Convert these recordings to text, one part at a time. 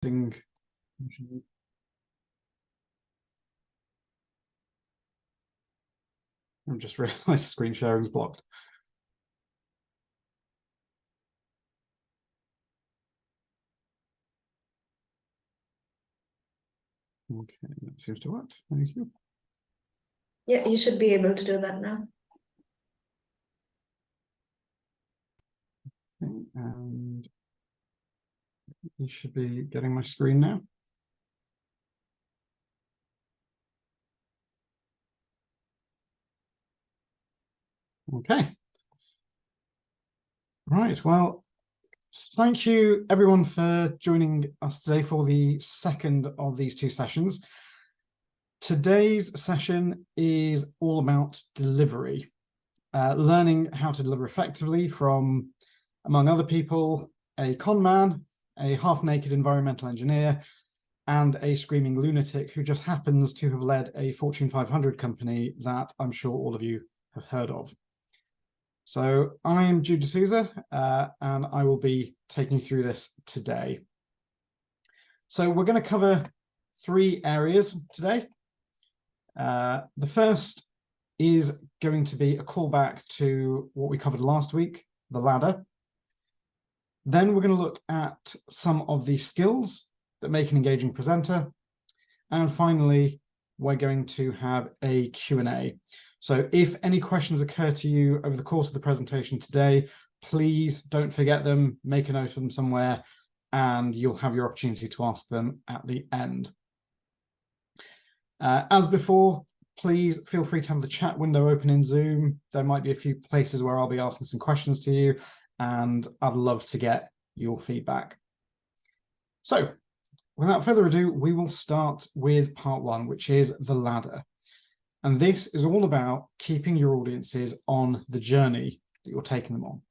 I'm just realized screen sharing is blocked. Okay, that seems to work. Thank you. Yeah, you should be able to do that now. Okay, and you should be getting my screen now. Okay. Right, well, thank you everyone for joining us today for the second of these two sessions. Today's session is all about delivery, learning how to deliver effectively from, among other people, a con man, a half-naked environmental engineer, and a screaming lunatic who just happens to have led a Fortune 500 company that I'm sure all of you have heard of. So I'm Jude D'Souza, and I will be taking you through this today. So we're going to cover three areas today. The first is going to be a callback to what we covered last week, the ladder. Then we're going to look at some of the skills that make an engaging presenter. And finally, we're going to have a Q&A. So if any questions occur to you over the course of the presentation today, please don't forget them, make a note of them somewhere, and you'll have your opportunity to ask them at the end. As before, please feel free to have the chat window open in Zoom. There might be a few places where I'll be asking some questions to you, and I'd love to get your feedback. So without further ado, we will start with part one, which is the ladder. And this is all about keeping your audiences on the journey that you're taking them on.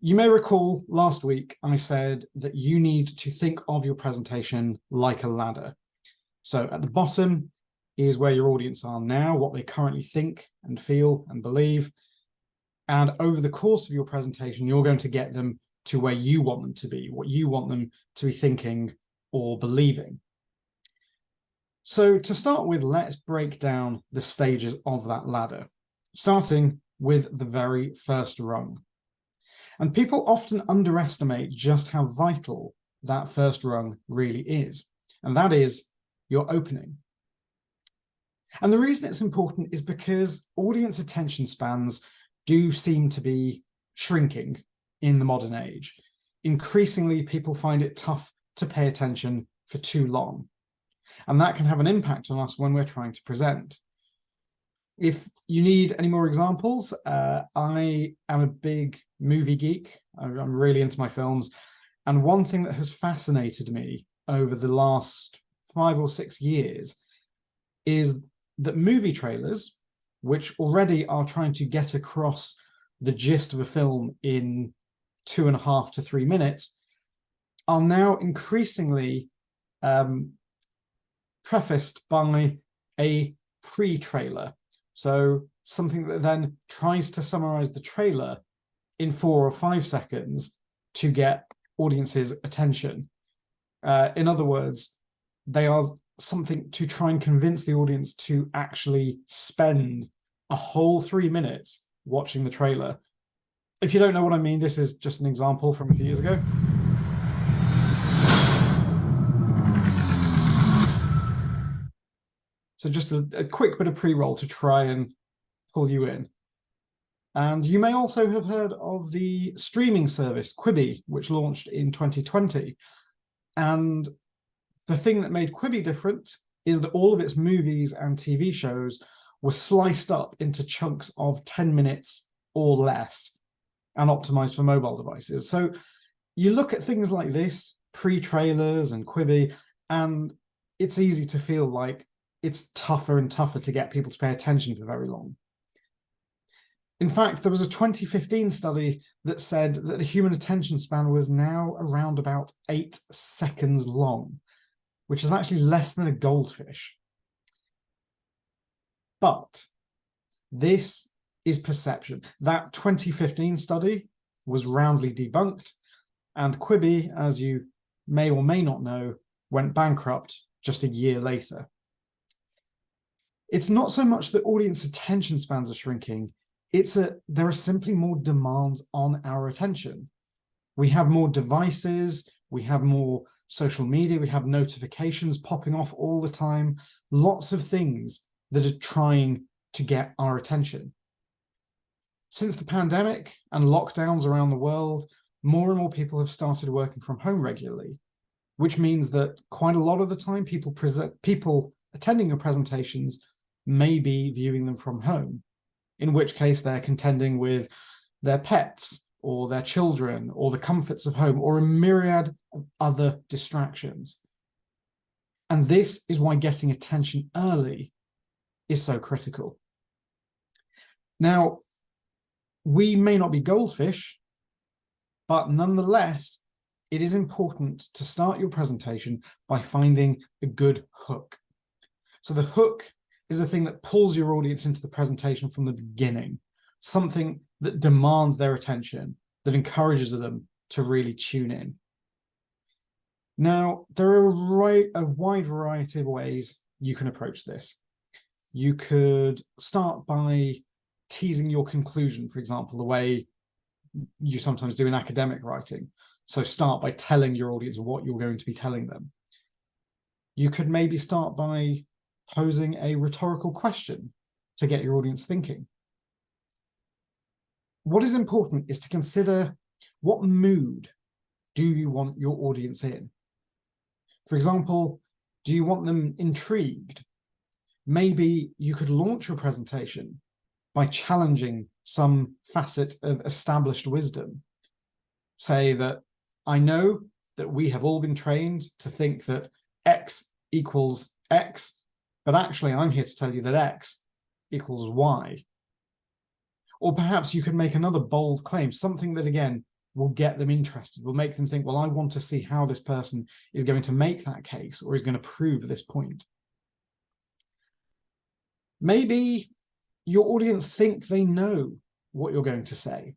You may recall last week I said that you need to think of your presentation like a ladder. So at the bottom is where your audience are now, what they currently think and feel and believe. And over the course of your presentation, you're going to get them to where you want them to be, what you want them to be thinking or believing. So to start with, let's break down the stages of that ladder, starting with the very first rung. And people often underestimate just how vital that first rung really is, and that is your opening. And the reason it's important is because audience attention spans do seem to be shrinking in the modern age. Increasingly, people find it tough to pay attention for too long. And that can have an impact on us when we're trying to present. If you need any more examples, I am a big movie geek. I'm really into my films. And one thing that has fascinated me over the last 5 or 6 years is that movie trailers, which already are trying to get across the gist of a film in 2.5 to 3 minutes, are now increasingly prefaced by a pre-trailer. So something that then tries to summarize the trailer in 4 or 5 seconds to get audiences' attention. In other words, they are something to try and convince the audience to actually spend a whole 3 minutes watching the trailer. If you don't know what I mean, this is just an example from a few years ago. So just a quick bit of pre-roll to try and pull you in. And you may also have heard of the streaming service Quibi, which launched in 2020. And the thing that made Quibi different is that all of its movies and TV shows were sliced up into chunks of 10 minutes or less and optimized for mobile devices. So you look at things like this, pre-trailers and Quibi, and it's easy to feel like it's tougher and tougher to get people to pay attention for very long. In fact, there was a 2015 study that said that the human attention span was now around about 8 seconds long, which is actually less than a goldfish. But this is perception. That 2015 study was roundly debunked, and Quibi, as you may or may not know, went bankrupt just a year later. It's not so much that audience attention spans are shrinking, there are simply more demands on our attention. We have more devices, we have more social media, we have notifications popping off all the time, lots of things that are trying to get our attention. Since the pandemic and lockdowns around the world, more and more people have started working from home regularly, which means that quite a lot of the time people attending your presentations may be viewing them from home, in which case they're contending with their pets or their children or the comforts of home or a myriad of other distractions. And this is why getting attention early is so critical. Now, we may not be goldfish, but nonetheless, it is important to start your presentation by finding a good hook. So the hook is the thing that pulls your audience into the presentation from the beginning, something that demands their attention, that encourages them to really tune in. Now, there are a wide variety of ways you can approach this. You could start by teasing your conclusion, for example, the way you sometimes do in academic writing. So start by telling your audience what you're going to be telling them. You could maybe start by posing a rhetorical question to get your audience thinking. What is important is to consider what mood do you want your audience in? For example, do you want them intrigued? Maybe you could launch your presentation by challenging some facet of established wisdom. Say that, I know that we have all been trained to think that X equals X, but actually I'm here to tell you that X equals Y. Or perhaps you could make another bold claim, something that, again, will get them interested, will make them think, well, I want to see how this person is going to make that case or is going to prove this point. Maybe your audience think they know what you're going to say.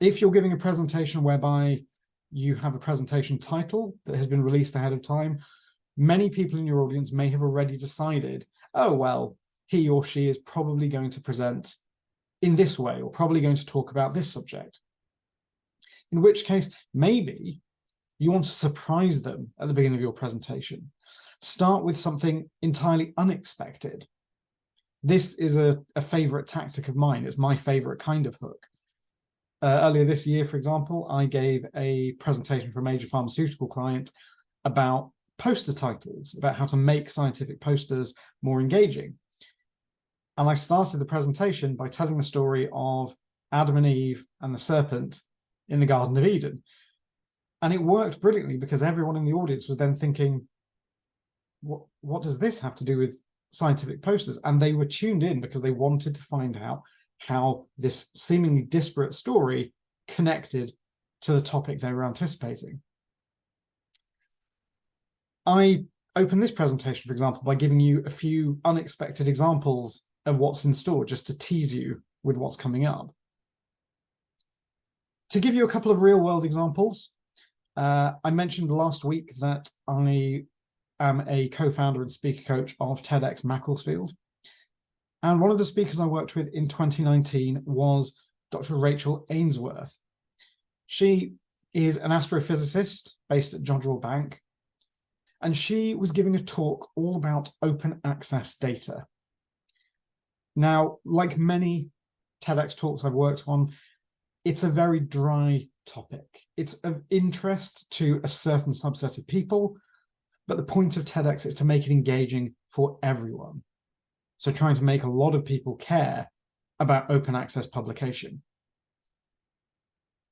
If you're giving a presentation whereby you have a presentation title that has been released ahead of time, many people in your audience may have already decided, oh, well, he or she is probably going to present in this way or probably going to talk about this subject. In which case, maybe you want to surprise them at the beginning of your presentation. Start with something entirely unexpected. This is a favorite tactic of mine. It's my favorite kind of hook. Earlier this year, for example, I gave a presentation for a major pharmaceutical client about poster titles, about how to make scientific posters more engaging. And I started the presentation by telling the story of Adam and Eve and the serpent in the Garden of Eden. And it worked brilliantly because everyone in the audience was then thinking, what does this have to do with scientific posters? And they were tuned in because they wanted to find out how this seemingly disparate story connected to the topic they were anticipating. I opened this presentation, for example, by giving you a few unexpected examples of what's in store, just to tease you with what's coming up. To give you a couple of real-world examples, I mentioned last week that I am a co-founder and speaker coach of TEDx Macclesfield. And one of the speakers I worked with in 2019 was Dr. Rachel Ainsworth. She is an astrophysicist based at Jodrell Bank, and she was giving a talk all about open access data. Now, like many TEDx talks I've worked on, it's a very dry topic. It's of interest to a certain subset of people, but the point of TEDx is to make it engaging for everyone. So trying to make a lot of people care about open access publication.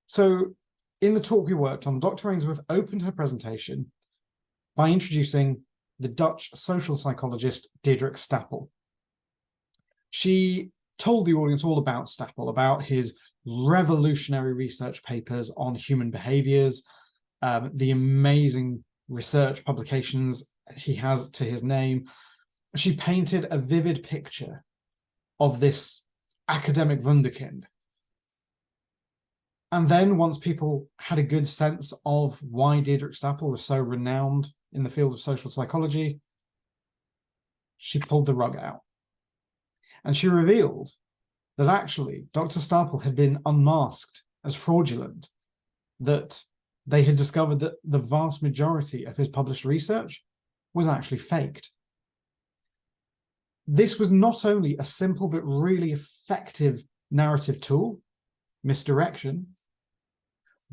So in the talk we worked on, Dr. Ainsworth opened her presentation by introducing the Dutch social psychologist Diederik Stapel. She told the audience all about Stapel, about his revolutionary research papers on human behaviors, the amazing research publications he has to his name. She painted a vivid picture of this academic wunderkind. And then once people had a good sense of why Deirdre Stapel was so renowned in the field of social psychology, she pulled the rug out. And she revealed that actually Dr. Stapel had been unmasked as fraudulent, that they had discovered that the vast majority of his published research was actually faked. This was not only a simple but really effective narrative tool, misdirection,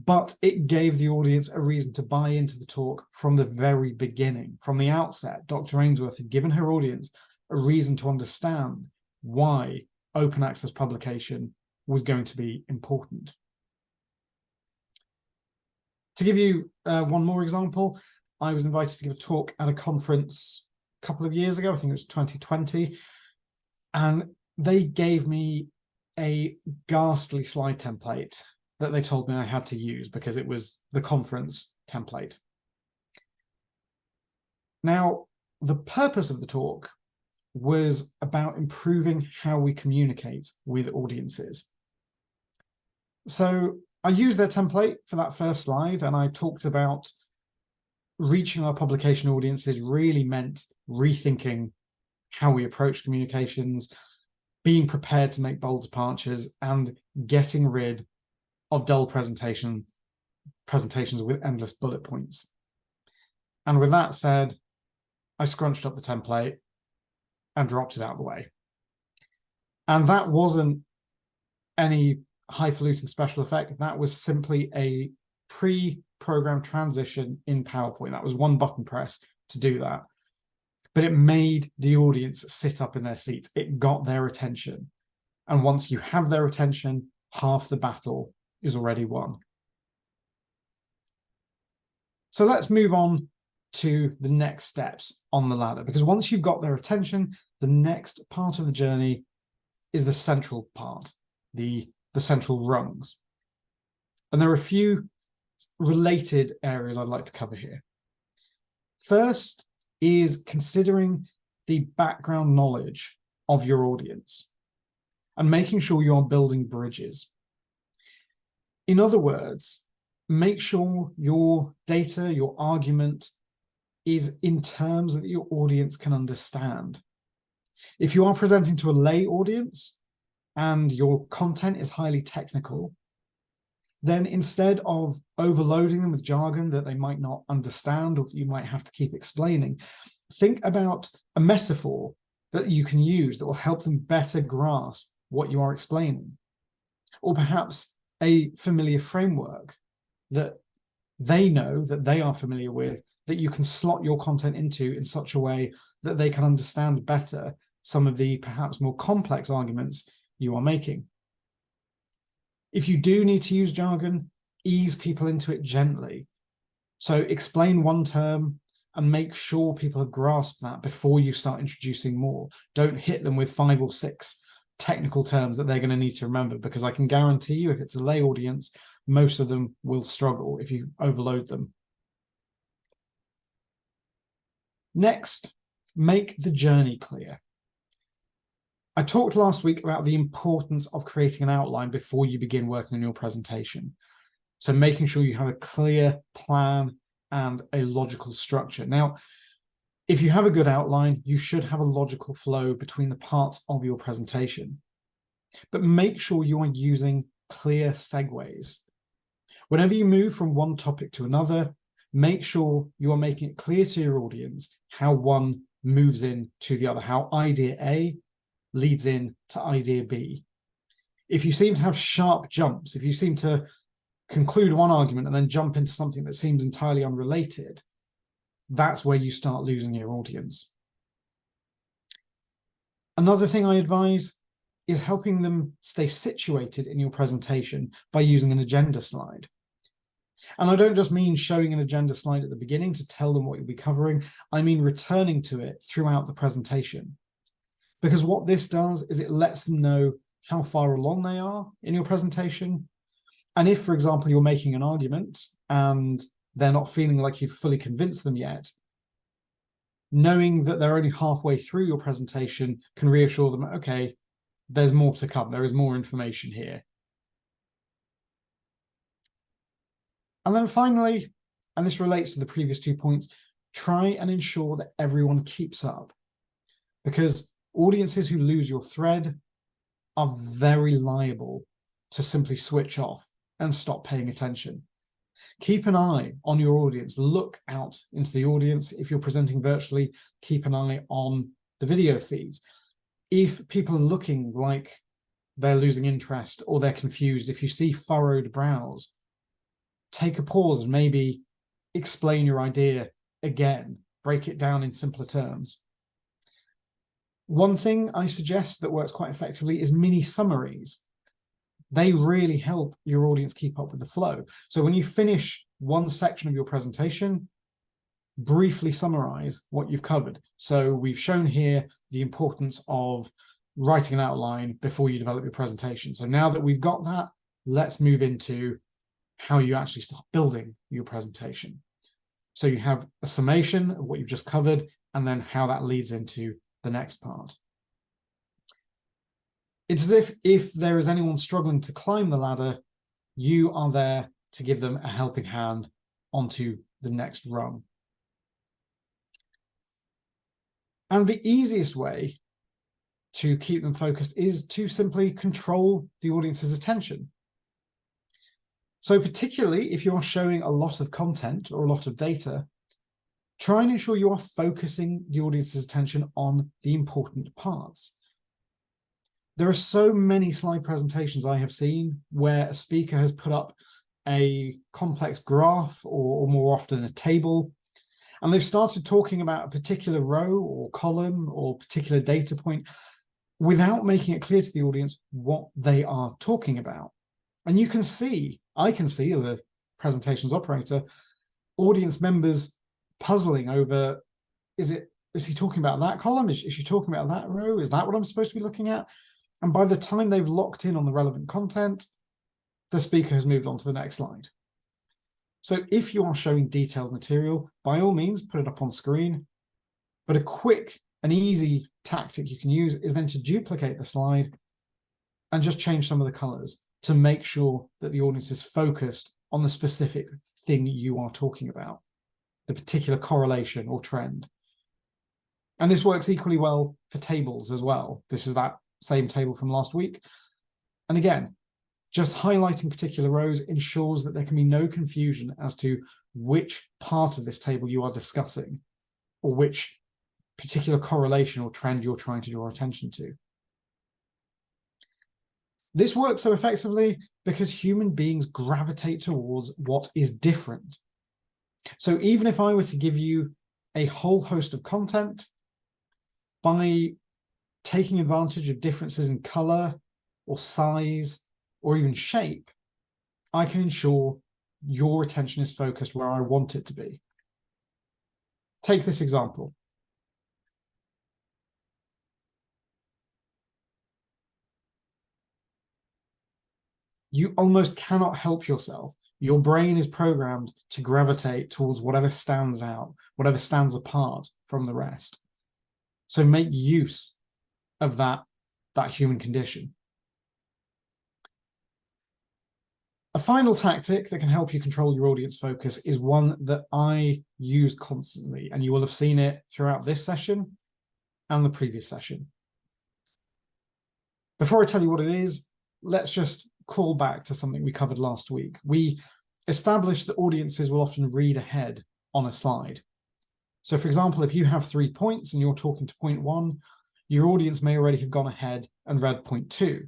but it gave the audience a reason to buy into the talk from the very beginning. From the outset, Dr. Ainsworth had given her audience a reason to understand why open access publication was going to be important. To give you one more example, I was invited to give a talk at a conference a couple of years ago, I think it was 2020, and they gave me a ghastly slide template that they told me I had to use because it was the conference template. Now, the purpose of the talk was about improving how we communicate with audiences. So I used their template for that first slide, and I talked about reaching our publication audiences really meant rethinking how we approach communications, being prepared to make bold departures, and getting rid of dull presentations with endless bullet points. And with that said, I scrunched up the template and dropped it out of the way. And that wasn't any highfalutin special effect. That was simply a pre-programmed transition in PowerPoint. That was one button press to do that. But it made the audience sit up in their seats. It got their attention. And once you have their attention, half the battle is already won. So let's move on to the next steps on the ladder, because once you've got their attention, the next part of the journey is the central part, the central rungs. And there are a few related areas I'd like to cover here. First is considering the background knowledge of your audience and making sure you are building bridges. In other words, make sure your data, your argument is in terms that your audience can understand. If you are presenting to a lay audience and your content is highly technical, then instead of overloading them with jargon that they might not understand or that you might have to keep explaining, think about a metaphor that you can use that will help them better grasp what you are explaining. Or perhaps a familiar framework that they know, that they are familiar with, that you can slot your content into in such a way that they can understand better some of the perhaps more complex arguments you are making. If you do need to use jargon, ease people into it gently. So explain one term and make sure people have grasped that before you start introducing more. Don't hit them with 5 or 6 technical terms that they're going to need to remember, because I can guarantee you, if it's a lay audience, most of them will struggle if you overload them. Next, make the journey clear. I talked last week about the importance of creating an outline before you begin working on your presentation. So making sure you have a clear plan and a logical structure. Now, if you have a good outline, you should have a logical flow between the parts of your presentation. But make sure you are using clear segues. Whenever you move from one topic to another, make sure you are making it clear to your audience how one moves into the other, how idea A leads in to idea B. If you seem to have sharp jumps, if you seem to conclude one argument and then jump into something that seems entirely unrelated, that's where you start losing your audience. Another thing I advise is helping them stay situated in your presentation by using an agenda slide. And I don't just mean showing an agenda slide at the beginning to tell them what you'll be covering. I mean returning to it throughout the presentation. Because what this does is it lets them know how far along they are in your presentation. And if, for example, you're making an argument and they're not feeling like you've fully convinced them yet, knowing that they're only halfway through your presentation can reassure them, okay, there's more to come. There is more information here. And then finally, and this relates to the previous 2 points, try and ensure that everyone keeps up, because audiences who lose your thread are very liable to simply switch off and stop paying attention. Keep an eye on your audience. Look out into the audience. If you're presenting virtually, keep an eye on the video feeds. If people are looking like they're losing interest or they're confused, if you see furrowed brows, take a pause and maybe explain your idea again, break it down in simpler terms. One thing I suggest that works quite effectively is mini summaries. They really help your audience keep up with the flow. So when you finish one section of your presentation, briefly summarize what you've covered. So we've shown here the importance of writing an outline before you develop your presentation. So now that we've got that, let's move into how you actually start building your presentation. So you have a summation of what you've just covered, and then how that leads into the next part. It's as if there is anyone struggling to climb the ladder, you are there to give them a helping hand onto the next rung. And the easiest way to keep them focused is to simply control the audience's attention. So particularly if you are showing a lot of content or a lot of data, try and ensure you are focusing the audience's attention on the important parts. There are so many slide presentations I have seen where a speaker has put up a complex graph or more often a table, and they've started talking about a particular row or column or particular data point without making it clear to the audience what they are talking about. And you can see, I can see as a presentations operator, audience members puzzling over, is he talking about that column? Is she talking about that row? Is that what I'm supposed to be looking at? And by the time they've locked in on the relevant content, the speaker has moved on to the next slide. So if you are showing detailed material, by all means, put it up on screen. But a quick and easy tactic you can use is then to duplicate the slide and just change some of the colors to make sure that the audience is focused on the specific thing you are talking about, the particular correlation or trend. And this works equally well for tables as well. This is that same table from last week. And again, just highlighting particular rows ensures that there can be no confusion as to which part of this table you are discussing or which particular correlation or trend you're trying to draw attention to. This works so effectively because human beings gravitate towards what is different. So even if I were to give you a whole host of content, by taking advantage of differences in color or size or even shape, I can ensure your attention is focused where I want it to be. Take this example. You almost cannot help yourself. Your brain is programmed to gravitate towards whatever stands out, whatever stands apart from the rest. So make use of that human condition. A final tactic that can help you control your audience focus is one that I use constantly, and you will have seen it throughout this session and the previous session. Before I tell you what it is, let's just call back to something we covered last week. We established that audiences will often read ahead on a slide. So for example, if you have 3 points and you're talking to point 1, your audience may already have gone ahead and read point 2.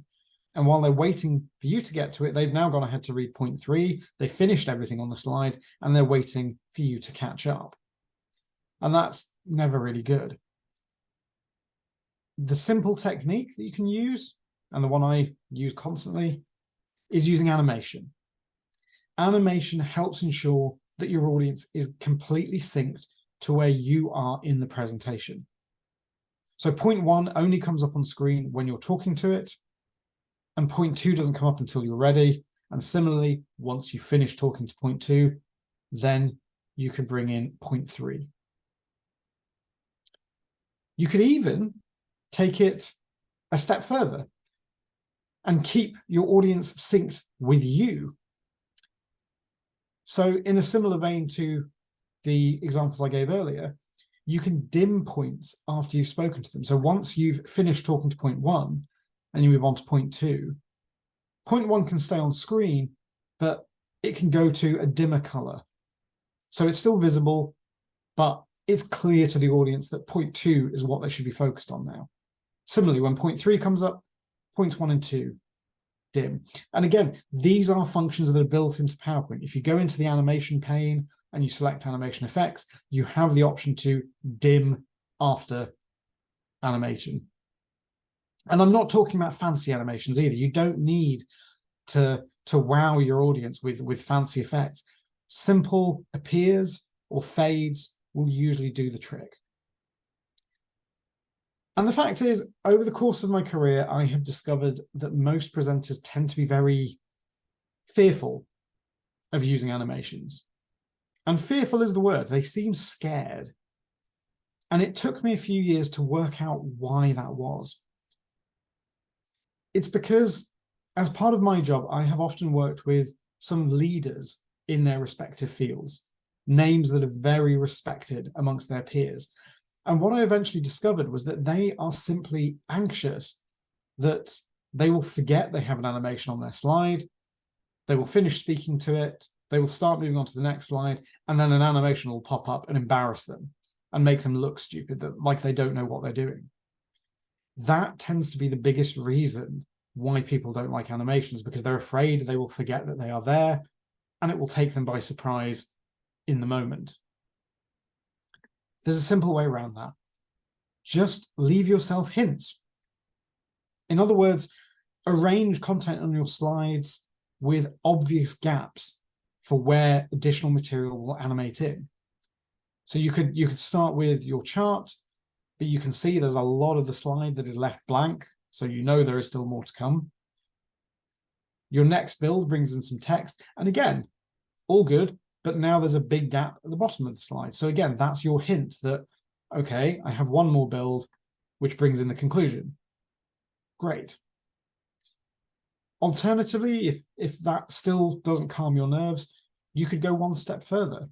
And while they're waiting for you to get to it, they've now gone ahead to read point 3. They finished everything on the slide and they're waiting for you to catch up. And that's never really good. The simple technique that you can use, and the one I use constantly, is using animation. Animation helps ensure that your audience is completely synced to where you are in the presentation. So point 1 only comes up on screen when you're talking to it, and point 2 doesn't come up until you're ready. And similarly, once you finish talking to point 2, then you can bring in point 3. You could even take it a step further and keep your audience synced with you. So in a similar vein to the examples I gave earlier, you can dim points after you've spoken to them. So once you've finished talking to point one and you move on to point two, point one can stay on screen, but it can go to a dimmer color. So it's still visible, but it's clear to the audience that point two is what they should be focused on now. Similarly, when point three comes up, points one and two, dim. And again, these are functions that are built into PowerPoint. If you go into the animation pane and you select animation effects, you have the option to dim after animation. And I'm not talking about fancy animations either. You don't need to wow your audience with fancy effects. Simple appears or fades will usually do the trick. And the fact is, over the course of my career, I have discovered that most presenters tend to be very fearful of using animations. And fearful is the word. They seem scared. And it took me a few years to work out why that was. It's because as part of my job, I have often worked with some leaders in their respective fields, names that are very respected amongst their peers. And what I eventually discovered was that they are simply anxious that they will forget they have an animation on their slide, they will finish speaking to it, they will start moving on to the next slide, and then an animation will pop up and embarrass them and make them look stupid, like they don't know what they're doing. That tends to be the biggest reason why people don't like animations, because they're afraid they will forget that they are there and it will take them by surprise in the moment. There's a simple way around that. Just leave yourself hints. In other words, arrange content on your slides with obvious gaps for where additional material will animate in. So you could start with your chart, but you can see there's a lot of the slide that is left blank, so you know there is still more to come. Your next build brings in some text, and again, all good, but now there's a big gap at the bottom of the slide. So again, that's your hint that, okay, I have one more build, which brings in the conclusion. Great. Alternatively, if that still doesn't calm your nerves, you could go one step further.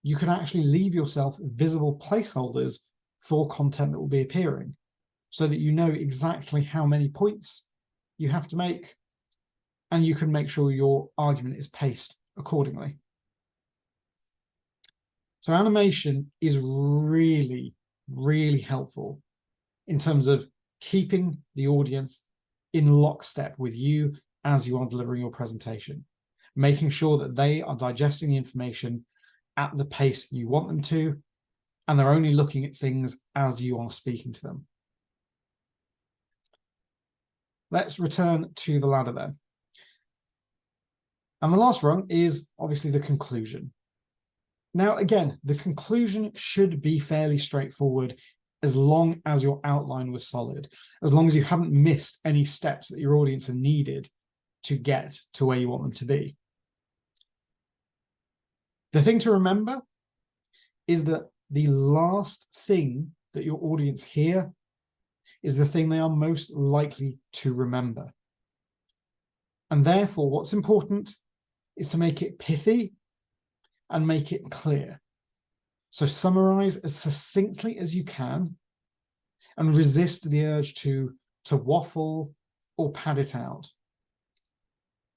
You could actually leave yourself visible placeholders for content that will be appearing, so that you know exactly how many points you have to make, and you can make sure your argument is paced accordingly. So animation is really, really helpful in terms of keeping the audience in lockstep with you as you are delivering your presentation, making sure that they are digesting the information at the pace you want them to, and they're only looking at things as you are speaking to them. Let's return to the ladder then. And the last rung is obviously the conclusion. Now, again, the conclusion should be fairly straightforward as long as your outline was solid, as long as you haven't missed any steps that your audience are needed to get to where you want them to be. The thing to remember is that the last thing that your audience hear is the thing they are most likely to remember. And therefore, what's important is to make it pithy and make it clear. So summarize as succinctly as you can and resist the urge to waffle or pad it out.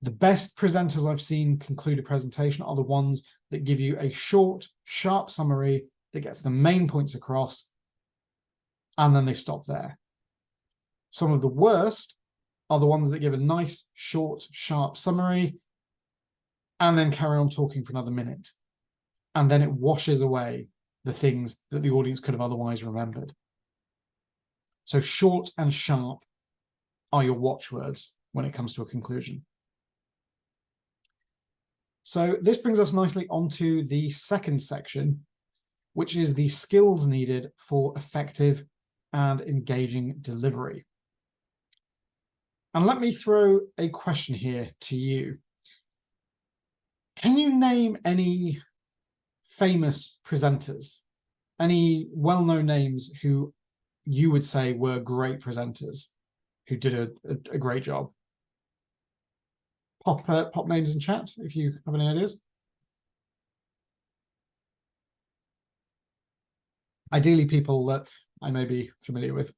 The best presenters I've seen conclude a presentation are the ones that give you a short, sharp summary that gets the main points across, and then they stop there. Some of the worst are the ones that give a nice, short, sharp summary and then carry on talking for another minute. And then it washes away the things that the audience could have otherwise remembered. So short and sharp are your watchwords when it comes to a conclusion. So this brings us nicely onto the second section, which is the skills needed for effective and engaging delivery. And let me throw a question here to you. Can you name any famous presenters, any well-known names who you would say were great presenters, who did a great job? Pop names in chat if you have any ideas. Ideally, people that I may be familiar with.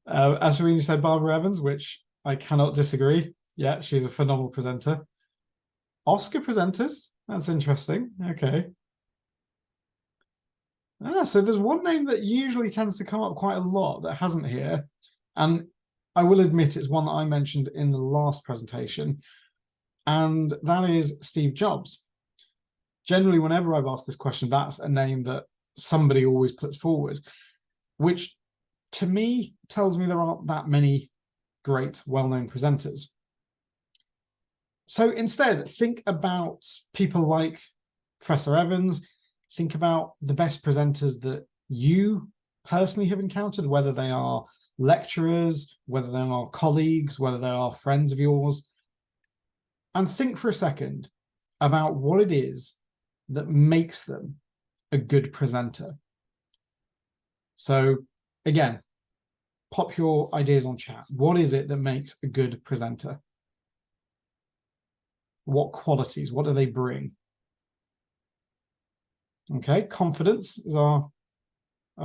Ashwini said Barbara Evans, which I cannot disagree. Yeah, she's a phenomenal presenter. Oscar presenters, that's interesting. Okay. So there's one name that usually tends to come up quite a lot that hasn't here. And I will admit it's one that I mentioned in the last presentation. And that is Steve Jobs. Generally, whenever I've asked this question, that's a name that somebody always puts forward, which to me tells me there aren't that many great, well-known presenters. So instead, think about people like Professor Evans. Think about the best presenters that you personally have encountered, whether they are lecturers, whether they are colleagues, whether they are friends of yours. And think for a second about what it is that makes them a good presenter. So again, pop your ideas on chat. What is it that makes a good presenter? What qualities? What do they bring? Okay, confidence is our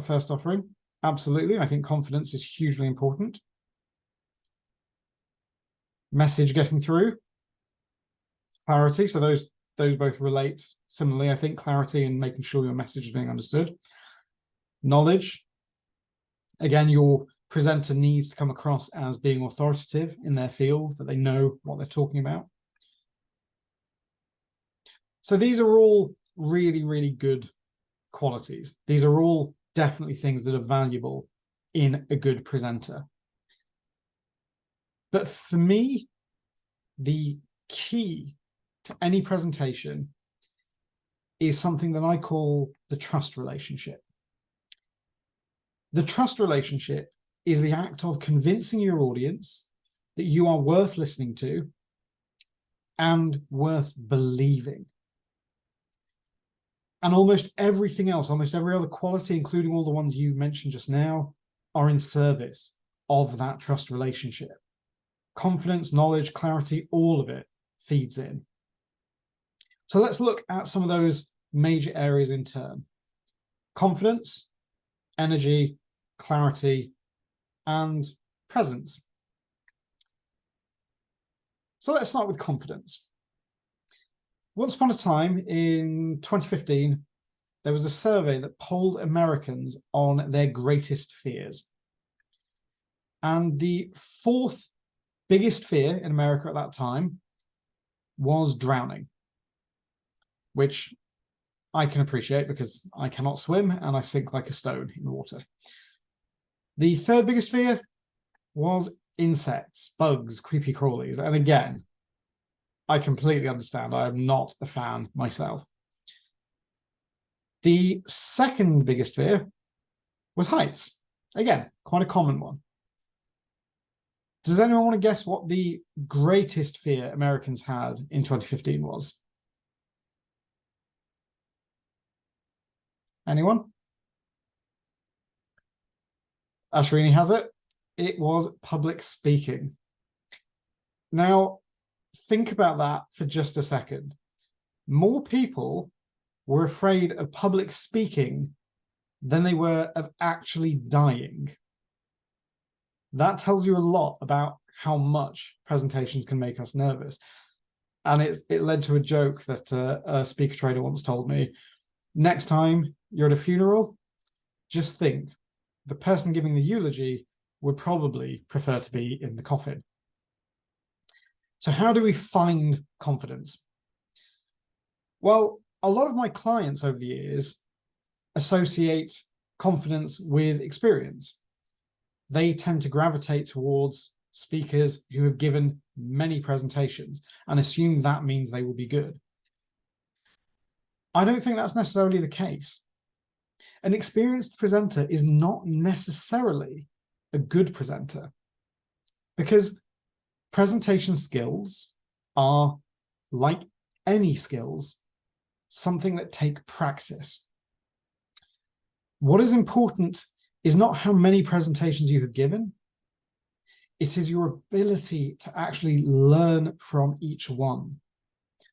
first offering. Absolutely, I think confidence is hugely important. Message getting through. Clarity, so those both relate similarly, I think, clarity and making sure your message is being understood. Knowledge. Again, your presenter needs to come across as being authoritative in their field, that they know what they're talking about. So these are all really, really good qualities. These are all definitely things that are valuable in a good presenter. But for me, the key to any presentation is something that I call the trust relationship. The trust relationship is the act of convincing your audience that you are worth listening to and worth believing. And almost everything else, almost every other quality, including all the ones you mentioned just now, are in service of that trust relationship. Confidence, knowledge, clarity, all of it feeds in. So let's look at some of those major areas in turn. Confidence, energy, clarity, and presence. So let's start with confidence. Once upon a time in 2015, there was a survey that polled Americans on their greatest fears. And the fourth biggest fear in America at that time was drowning, which I can appreciate because I cannot swim and I sink like a stone in the water. The third biggest fear was insects, bugs, creepy crawlies. And again, I completely understand. I am not a fan myself. The second biggest fear was heights. Again, quite a common one. Does anyone want to guess what the greatest fear Americans had in 2015 was? Anyone? Ashwini has it. It was public speaking. Now, think about that for just a second. More people were afraid of public speaking than they were of actually dying. That tells you a lot about how much presentations can make us nervous. And it led to a joke that a speaker trainer once told me. Next time you're at a funeral, just think the person giving the eulogy would probably prefer to be in the coffin. So how do we find confidence? Well, a lot of my clients over the years associate confidence with experience. They tend to gravitate towards speakers who have given many presentations and assume that means they will be good. I don't think that's necessarily the case. An experienced presenter is not necessarily a good presenter because presentation skills are, like any skills, something that take practice. What is important is not how many presentations you have given. It is your ability to actually learn from each one.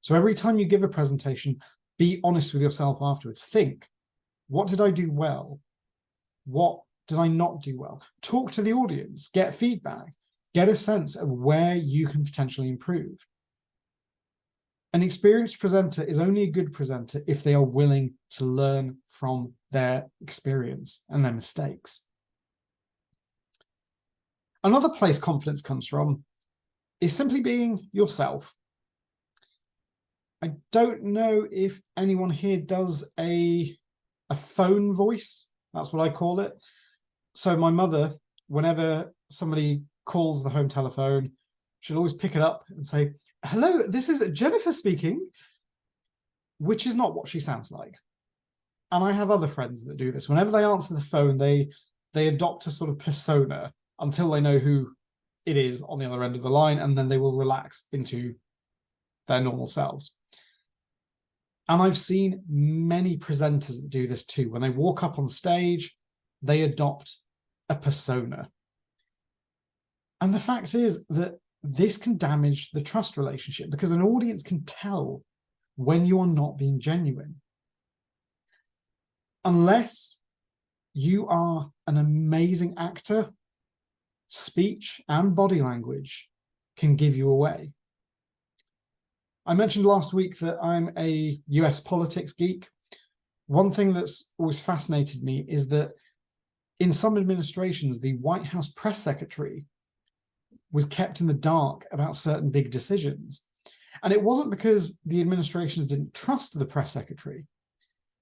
So every time you give a presentation, Be honest with yourself afterwards. Think, what did I do well? What did I not do well? Talk to the audience, get feedback, get a sense of where you can potentially improve. An experienced presenter is only a good presenter if they are willing to learn from their experience and their mistakes. Another place confidence comes from is simply being yourself. I don't know if anyone here does a phone voice. That's what I call it. So my mother, whenever somebody calls the home telephone, she'll always pick it up and say, "Hello, this is Jennifer speaking," which is not what she sounds like. And I have other friends that do this. Whenever they answer the phone, they adopt a sort of persona until they know who it is on the other end of the line, and then they will relax into their normal selves. And I've seen many presenters that do this too. When they walk up on stage, they adopt a persona. And the fact is that this can damage the trust relationship, because an audience can tell when you are not being genuine. Unless you are an amazing actor, speech and body language can give you away. I mentioned last week that I'm a US politics geek. One thing that's always fascinated me is that in some administrations, the White House press secretary was kept in the dark about certain big decisions. And it wasn't because the administrations didn't trust the press secretary.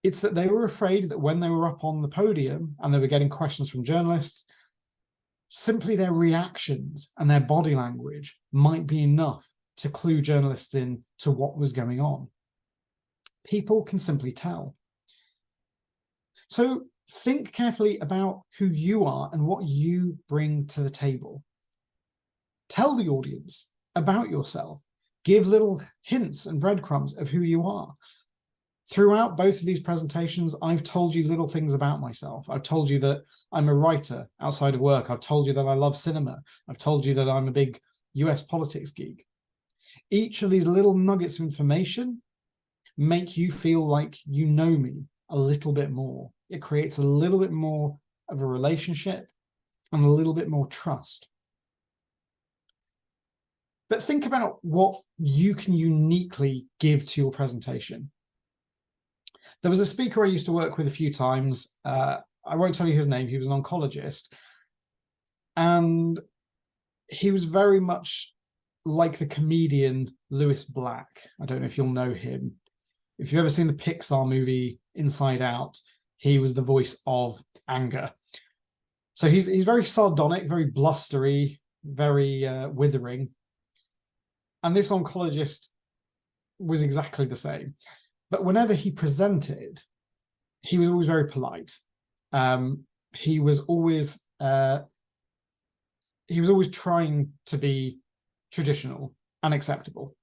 It's that they were afraid that when they were up on the podium and they were getting questions from journalists, simply their reactions and their body language might be enough to clue journalists in to what was going on. People can simply tell. So think carefully about who you are and what you bring to the table. Tell the audience about yourself. Give little hints and breadcrumbs of who you are. Throughout both of these presentations, I've told you little things about myself. I've told you that I'm a writer outside of work. I've told you that I love cinema. I've told you that I'm a big US politics geek. Each of these little nuggets of information make you feel like you know me a little bit more. It creates a little bit more of a relationship and a little bit more trust. But think about what you can uniquely give to your presentation. There was a speaker I used to work with a few times. I won't tell you his name. He was an oncologist. And he was very much like the comedian Lewis Black. I don't know if you'll know him. If you've ever seen the Pixar movie Inside Out, he was the voice of anger. So he's very sardonic, very blustery, very withering. And this oncologist was exactly the same. But whenever he presented, he was always very polite. He was always trying to be traditional and acceptable.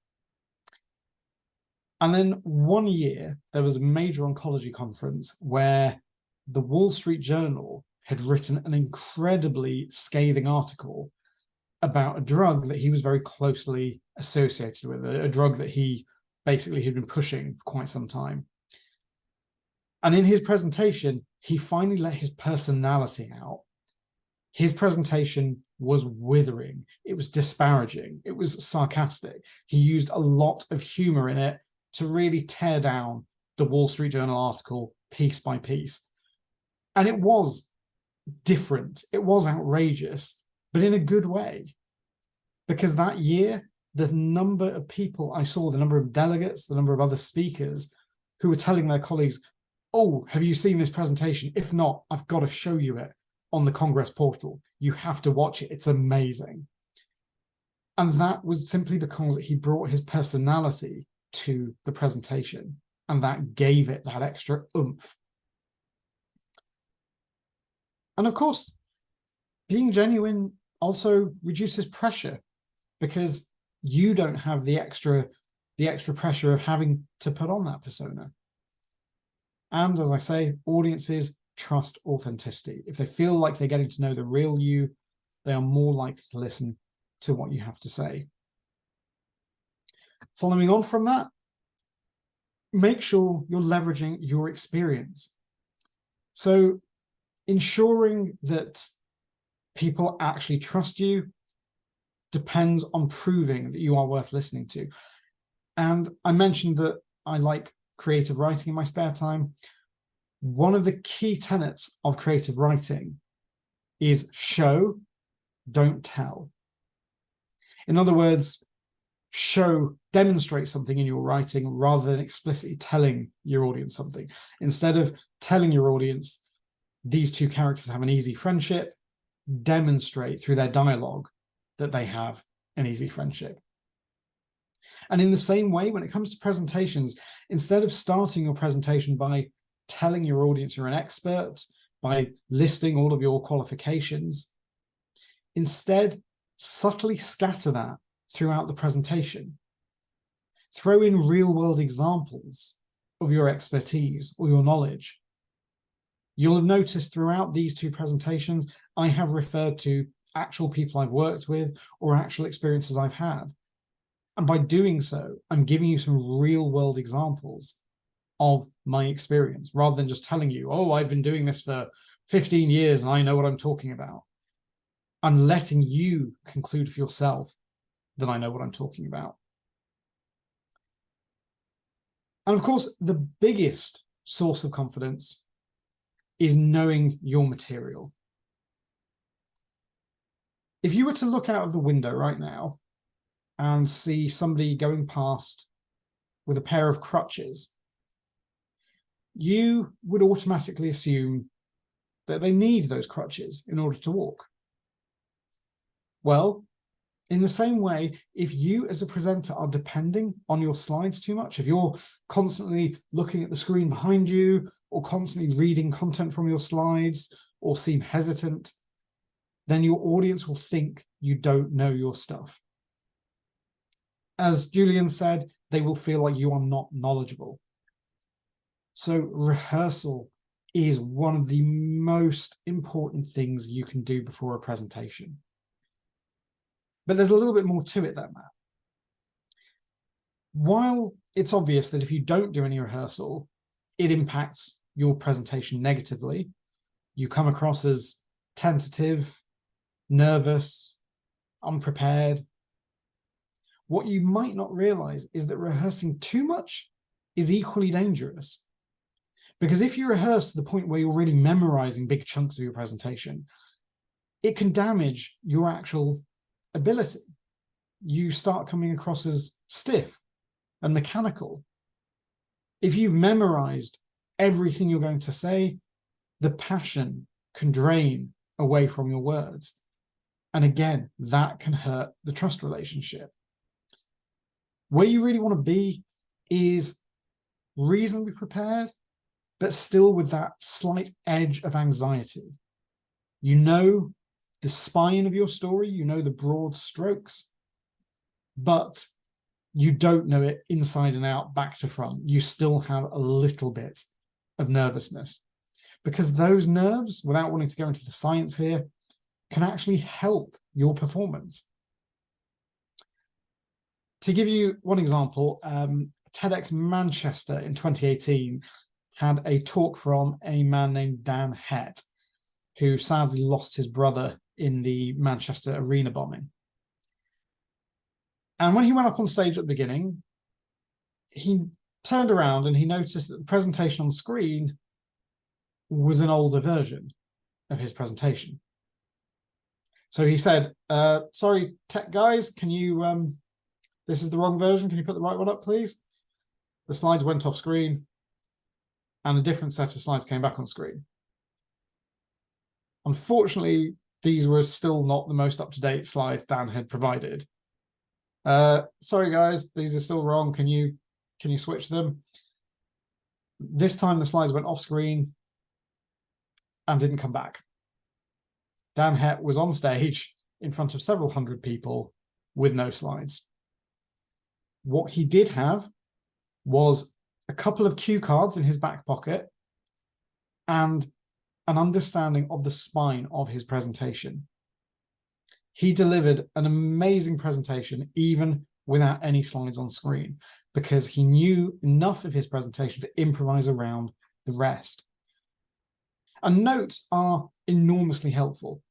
And then one year, there was a major oncology conference where the Wall Street Journal had written an incredibly scathing article about a drug that he was very closely associated with, a drug that he basically had been pushing for quite some time. And in his presentation, he finally let his personality out. His presentation was withering. It was disparaging. It was sarcastic. He used a lot of humor in it to really tear down the Wall Street Journal article piece by piece. And it was different. It was outrageous, but in a good way. Because that year, the number of people I saw, the number of delegates, the number of other speakers who were telling their colleagues, "Oh, have you seen this presentation? If not, I've got to show you it on the Congress portal. You have to watch it. It's amazing." And that was simply because he brought his personality to the presentation, and that gave it that extra oomph. And of course, being genuine also reduces pressure, because you don't have the extra pressure of having to put on that persona. And as I say, audiences trust authenticity. If they feel like they're getting to know the real you, they are more likely to listen to what you have to say. Following on from that, make sure you're leveraging your experience. So ensuring that people actually trust you depends on proving that you are worth listening to. And I mentioned that I like creative writing in my spare time. One of the key tenets of creative writing is show, don't tell. In other words, demonstrate something in your writing rather than explicitly telling your audience something. Instead of telling your audience these two characters have an easy friendship, demonstrate through their dialogue that they have an easy friendship. And in the same way, when it comes to presentations, instead of starting your presentation by telling your audience you're an expert, by listing all of your qualifications, instead subtly scatter that throughout the presentation. Throw in real-world examples of your expertise or your knowledge. You'll have noticed throughout these two presentations, I have referred to actual people I've worked with or actual experiences I've had. And by doing so, I'm giving you some real-world examples of my experience, rather than just telling you, oh, I've been doing this for 15 years and I know what I'm talking about. I'm letting you conclude for yourself that I know what I'm talking about. And of course, the biggest source of confidence is knowing your material. If you were to look out of the window right now and see somebody going past with a pair of crutches, you would automatically assume that they need those crutches in order to walk. Well, in the same way, if you as a presenter are depending on your slides too much, if you're constantly looking at the screen behind you or constantly reading content from your slides or seem hesitant, then your audience will think you don't know your stuff. As Julian said, they will feel like you are not knowledgeable. So rehearsal is one of the most important things you can do before a presentation. But there's a little bit more to it than that. While it's obvious that if you don't do any rehearsal, it impacts your presentation negatively, you come across as tentative, nervous, unprepared. What you might not realize is that rehearsing too much is equally dangerous. Because if you rehearse to the point where you're really memorizing big chunks of your presentation, it can damage your actual ability. You start coming across as stiff and mechanical. If you've memorized everything you're going to say, the passion can drain away from your words. And again, that can hurt the trust relationship. Where you really want to be is reasonably prepared, but still with that slight edge of anxiety. You know the spine of your story, you know the broad strokes, but you don't know it inside and out, back to front. You still have a little bit of nervousness, because those nerves, without wanting to go into the science here, can actually help your performance. To give you one example, TEDx Manchester in 2018 had a talk from a man named Dan Hett, who sadly lost his brother in the Manchester arena bombing. And when he went up on stage at the beginning, he turned around and he noticed that the presentation on screen was an older version of his presentation. So he said, sorry, tech guys, can you, this is the wrong version. Can you put the right one up, please? The slides went off screen and a different set of slides came back on screen. Unfortunately, these were still not the most up-to-date slides Dan had provided. Sorry guys, these are still wrong. Can you switch them? This time the slides went off screen and didn't come back. Dan Hett was on stage in front of several hundred people with no slides. What he did have was a couple of cue cards in his back pocket and an understanding of the spine of his presentation. He delivered an amazing presentation even without any slides on screen, because he knew enough of his presentation to improvise around the rest. And notes are enormously helpful.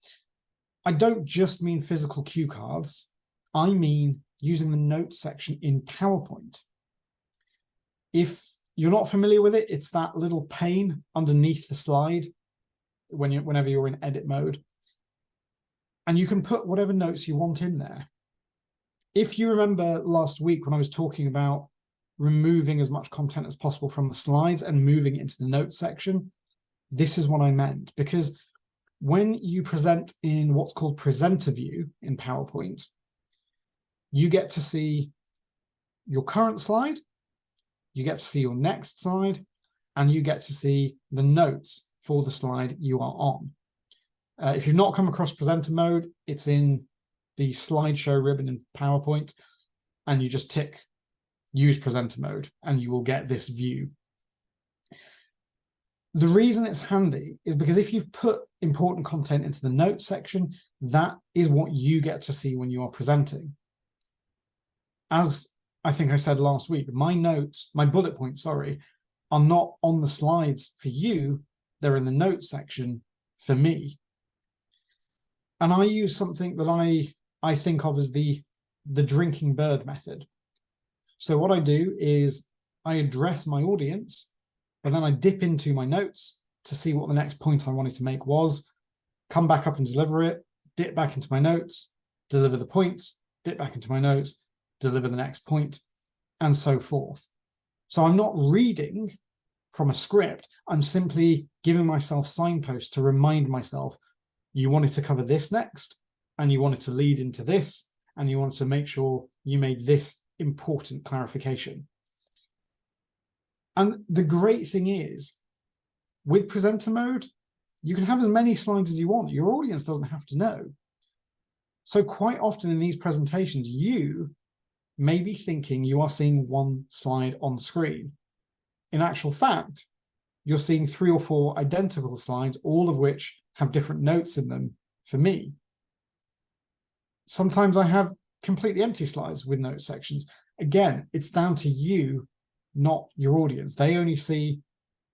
I don't just mean physical cue cards. I mean using the notes section in PowerPoint. If you're not familiar with it, it's that little pane underneath the slide whenever you're in edit mode. And you can put whatever notes you want in there. If you remember last week when I was talking about removing as much content as possible from the slides and moving it into the notes section, this is what I meant. Because when you present in what's called presenter view in PowerPoint, you get to see your current slide, you get to see your next slide, and you get to see the notes for the slide you are on. If you've not come across presenter mode, it's in the slideshow ribbon in PowerPoint, and you just tick use presenter mode, and you will get this view. The reason it's handy is because if you've put important content into the notes section, that is what you get to see when you are presenting. As I think I said last week, my bullet points, are not on the slides for you, they're in the notes section for me. And I use something that I think of as the drinking bird method. So what I do is I address my audience, but then I dip into my notes to see what the next point I wanted to make was, come back up and deliver it, dip back into my notes, deliver the point, dip back into my notes, deliver the next point, and so forth. So I'm not reading from a script, I'm simply giving myself signposts to remind myself, you wanted to cover this next, and you wanted to lead into this, and you wanted to make sure you made this important clarification. And the great thing is, with presenter mode, you can have as many slides as you want. Your audience doesn't have to know. So quite often in these presentations, you may be thinking you are seeing one slide on screen. In actual fact, you're seeing 3 or 4 identical slides, all of which have different notes in them for me. Sometimes I have completely empty slides with note sections. Again, it's down to you, not your audience. They only see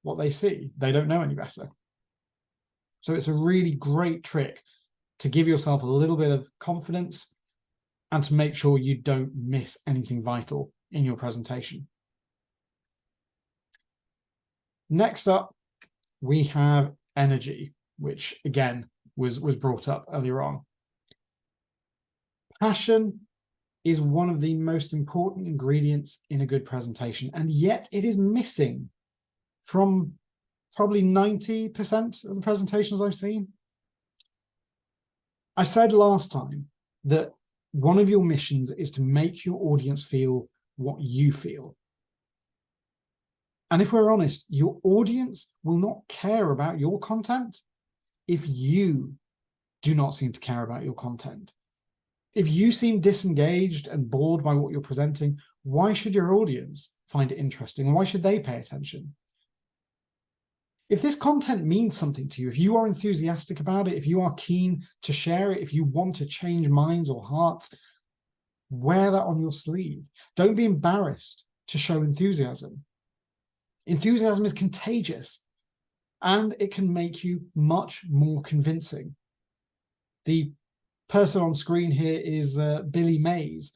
what they see. They don't know any better. So it's a really great trick to give yourself a little bit of confidence and to make sure you don't miss anything vital in your presentation. Next up, we have energy, which again was brought up earlier on. Passion is one of the most important ingredients in a good presentation, and yet it is missing from probably 90% of the presentations I've seen. I said last time that one of your missions is to make your audience feel what you feel. And if we're honest, your audience will not care about your content if you do not seem to care about your content. If you seem disengaged and bored by what you're presenting, why should your audience find it interesting? Why should they pay attention? If this content means something to you, if you are enthusiastic about it, if you are keen to share it, if you want to change minds or hearts, wear that on your sleeve. Don't be embarrassed to show enthusiasm. Enthusiasm is contagious, and it can make you much more convincing. The person on screen here is Billy Mays.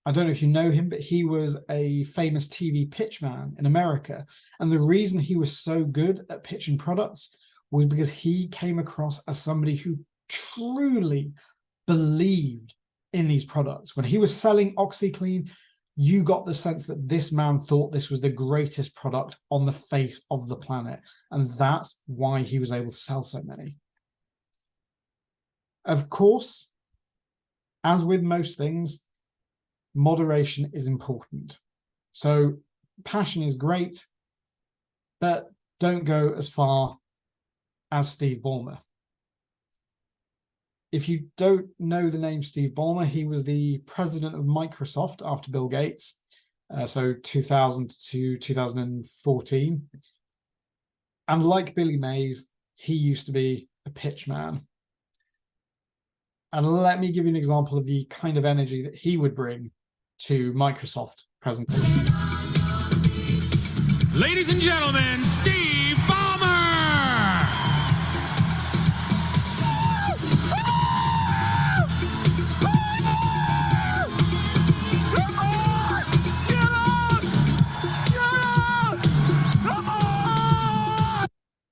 I don't know if you know him, but he was a famous TV pitchman in America. And the reason he was so good at pitching products was because he came across as somebody who truly believed in these products. When he was selling OxyClean, you got the sense that this man thought this was the greatest product on the face of the planet. And that's why he was able to sell so many. Of course, as with most things, moderation is important. So passion is great, but don't go as far as Steve Ballmer. If you don't know the name Steve Ballmer, he was the president of Microsoft after Bill Gates, so 2000 to 2014. And like Billy Mays, he used to be a pitch man. And let me give you an example of the kind of energy that he would bring to Microsoft presentation. Ladies and gentlemen, Steve Ballmer!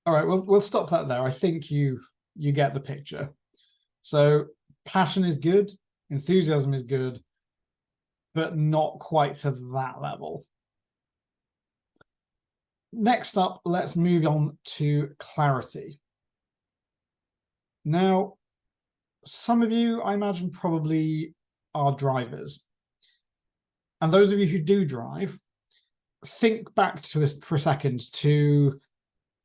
All right, we'll stop that there. I think you get the picture. So passion is good, enthusiasm is good, but not quite to that level. Next up, let's move on to clarity. Now, some of you, I imagine, probably are drivers. And those of you who do drive, think back to for a second to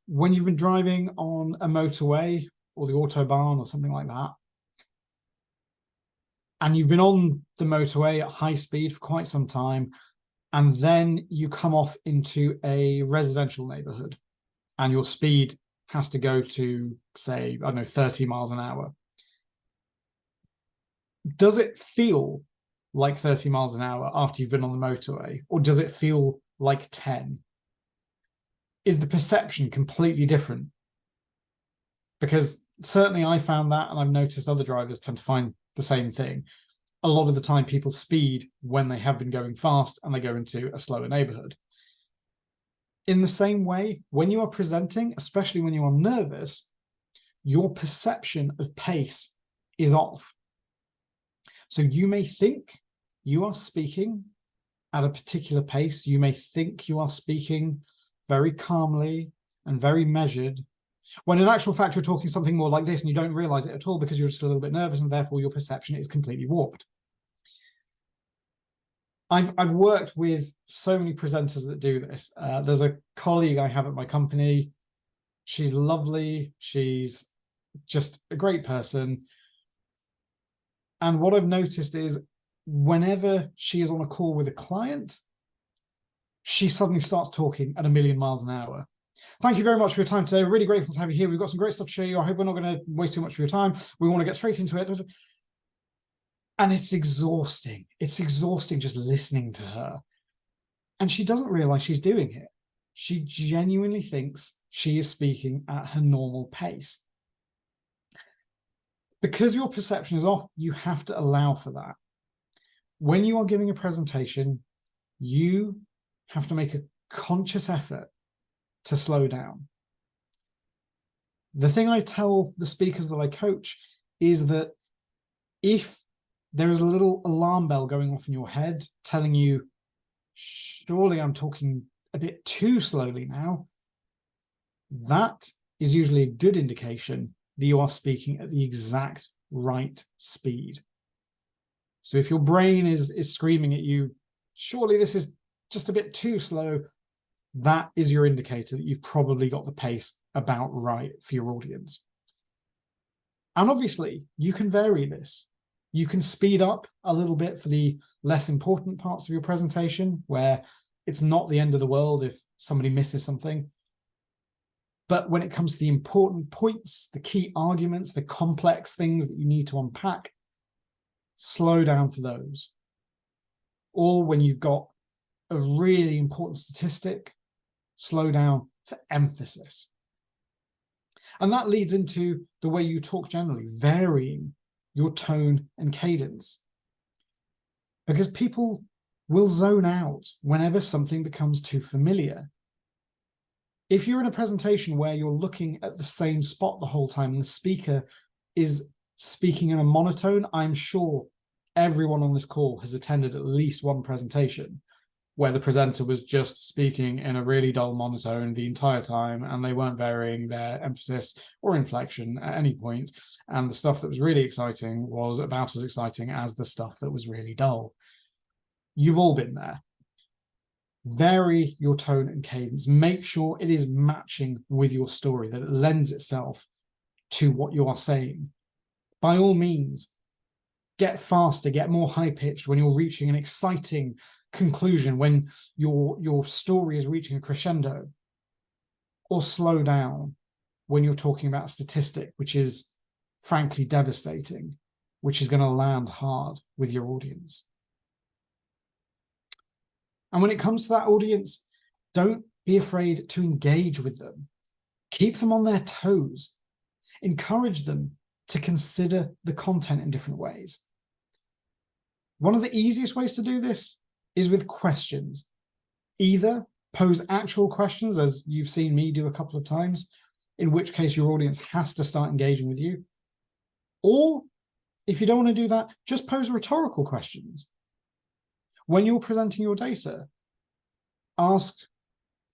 when you've been driving on a motorway or the Autobahn or something like that, and you've been on the motorway at high speed for quite some time, and then you come off into a residential neighborhood and your speed has to go to, say, I don't know, 30 miles an hour. Does it feel like 30 miles an hour after you've been on the motorway, or does it feel like 10? Is the perception completely different? Because certainly I found that, and I've noticed other drivers tend to find the same thing. A lot of the time people speed when they have been going fast and they go into a slower neighborhood. In the same way, when you are presenting, especially when you are nervous, your perception of pace is off. So you may think you are speaking at a particular pace. You may think you are speaking very calmly and very measured, when in actual fact you're talking something more like this and you don't realize it at all because you're just a little bit nervous, and therefore your perception is completely warped. I've worked with so many presenters that do this. There's a colleague I have at my company. She's lovely. She's just a great person. And what I've noticed is whenever she is on a call with a client, she suddenly starts talking at 1,000,000 miles an hour. Thank you very much for your time today. Really grateful to have you here. We've got some great stuff to show you. I hope we're not going to waste too much of your time. We want to get straight into it. And it's exhausting. It's exhausting just listening to her. And she doesn't realize she's doing it. She genuinely thinks she is speaking at her normal pace. Because your perception is off, you have to allow for that. When you are giving a presentation, you have to make a conscious effort to slow down. The thing I tell the speakers that I coach is that if there is a little alarm bell going off in your head telling you, surely I'm talking a bit too slowly now, that is usually a good indication that you are speaking at the exact right speed. So if your brain is screaming at you, surely this is just a bit too slow, that is your indicator that you've probably got the pace about right for your audience. And obviously, you can vary this. You can speed up a little bit for the less important parts of your presentation, where it's not the end of the world if somebody misses something. But when it comes to the important points, the key arguments, the complex things that you need to unpack, slow down for those. Or when you've got a really important statistic, slow down for emphasis. And that leads into the way you talk generally, varying your tone and cadence. Because people will zone out whenever something becomes too familiar. If you're in a presentation where you're looking at the same spot the whole time and the speaker is speaking in a monotone, I'm sure everyone on this call has attended at least one presentation where the presenter was just speaking in a really dull monotone the entire time, and they weren't varying their emphasis or inflection at any point. And the stuff that was really exciting was about as exciting as the stuff that was really dull. You've all been there. Vary your tone and cadence. Make sure it is matching with your story, that it lends itself to what you are saying. By all means, get faster, get more high-pitched when you're reaching an exciting conclusion, when your story is reaching a crescendo, or slow down when you're talking about a statistic which is frankly devastating, which is going to land hard with your audience. And when it comes to that audience, don't be afraid to engage with them. Keep them on their toes. Encourage them to consider the content in different ways. One of the easiest ways to do this is with questions. Either pose actual questions, as you've seen me do a couple of times, in which case your audience has to start engaging with you. Or if you don't want to do that, just pose rhetorical questions. When you're presenting your data, ask,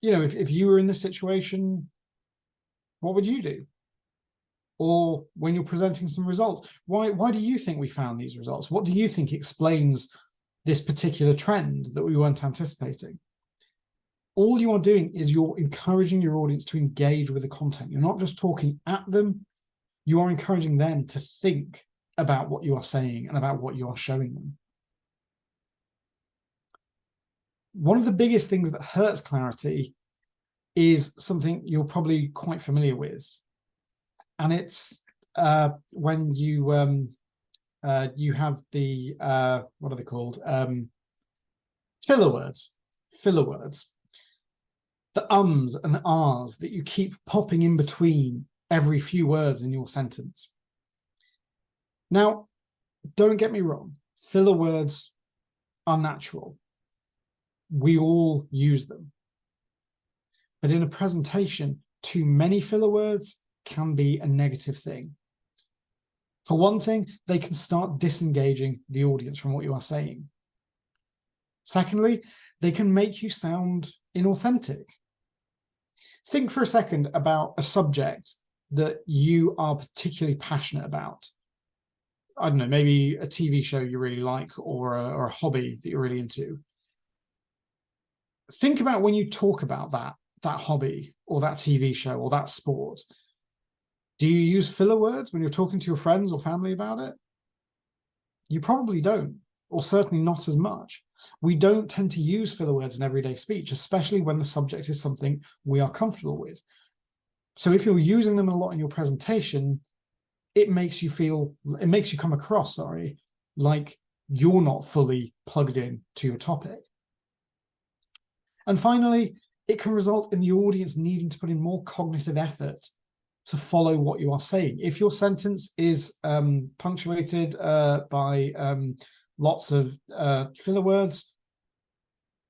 if you were in this situation, what would you do? Or when you're presenting some results, why do you think we found these results? What do you think explains this particular trend that we weren't anticipating? All you are doing is you're encouraging your audience to engage with the content. You're not just talking at them, you are encouraging them to think about what you are saying and about what you are showing them. One of the biggest things that hurts clarity is something you're probably quite familiar with. And it's when you have the, what are they called? Filler words. Filler words. The ums and the ahs that you keep popping in between every few words in your sentence. Now, don't get me wrong. Filler words are natural. We all use them. But in a presentation, too many filler words can be a negative thing. For one thing, they can start disengaging the audience from what you are saying. Secondly, they can make you sound inauthentic. Think for a second about a subject that you are particularly passionate about. I don't know, maybe a TV show you really like, or a hobby that you're really into. Think about when you talk about that hobby or that TV show or that sport. Do you use filler words when you're talking to your friends or family about it? You probably don't, or certainly not as much. We don't tend to use filler words in everyday speech, especially when the subject is something we are comfortable with. So if you're using them a lot in your presentation, it makes you come across, like you're not fully plugged in to your topic. And finally, it can result in the audience needing to put in more cognitive effort to follow what you are saying. If your sentence is punctuated by lots of filler words,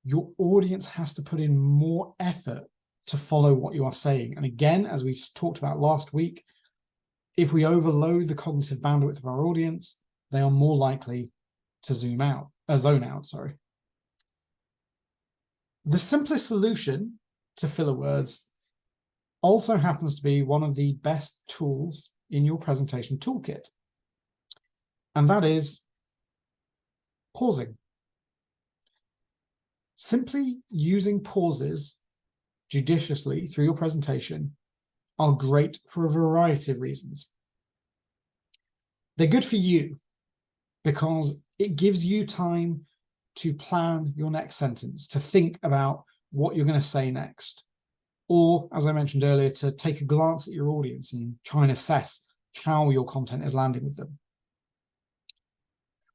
your audience has to put in more effort to follow what you are saying. And again, as we talked about last week, if we overload the cognitive bandwidth of our audience, they are more likely to zone out. The simplest solution to filler words also happens to be one of the best tools in your presentation toolkit. And that is pausing. Simply using pauses judiciously through your presentation are great for a variety of reasons. They're good for you because it gives you time to plan your next sentence, to think about what you're going to say next. Or, as I mentioned earlier, to take a glance at your audience and try and assess how your content is landing with them.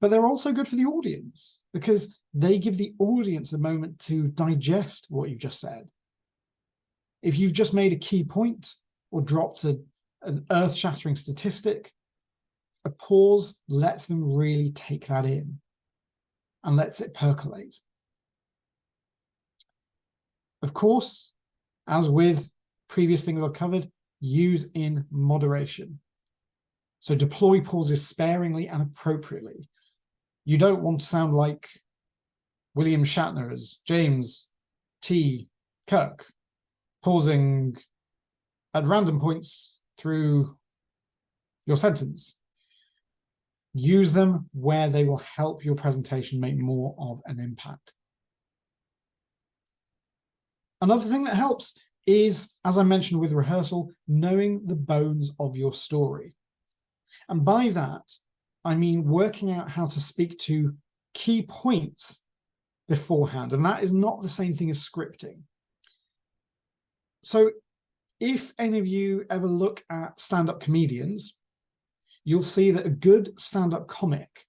But they're also good for the audience because they give the audience a moment to digest what you've just said. If you've just made a key point or dropped an earth-shattering statistic, a pause lets them really take that in and lets it percolate. Of course, as with previous things I've covered, use in moderation. So deploy pauses sparingly and appropriately. You don't want to sound like William Shatner as James T. Kirk, pausing at random points through your sentence. Use them where they will help your presentation make more of an impact. Another thing that helps is, as I mentioned with rehearsal, knowing the bones of your story. And by that, I mean working out how to speak to key points beforehand. And that is not the same thing as scripting. So if any of you ever look at stand-up comedians, you'll see that a good stand-up comic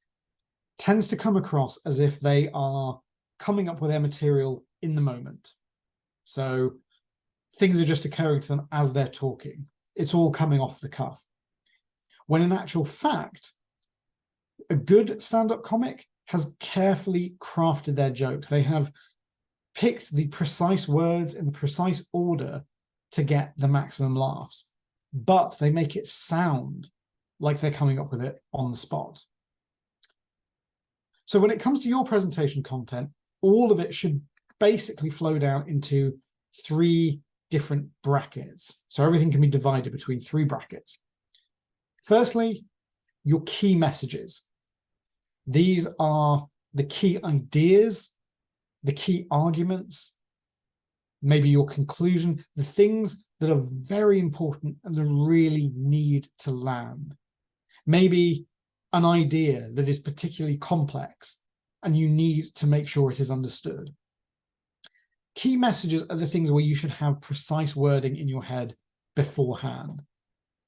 tends to come across as if they are coming up with their material in the moment. So things are just occurring to them as they're talking. It's all coming off the cuff. When in actual fact, a good stand-up comic has carefully crafted their jokes. They have picked the precise words in the precise order to get the maximum laughs, but they make it sound like they're coming up with it on the spot. So when it comes to your presentation content, all of it should basically flow down into 3 different brackets. So everything can be divided between 3 brackets. Firstly, your key messages. These are the key ideas, the key arguments, maybe your conclusion, the things that are very important and that really need to land. Maybe an idea that is particularly complex and you need to make sure it is understood. Key messages are the things where you should have precise wording in your head beforehand.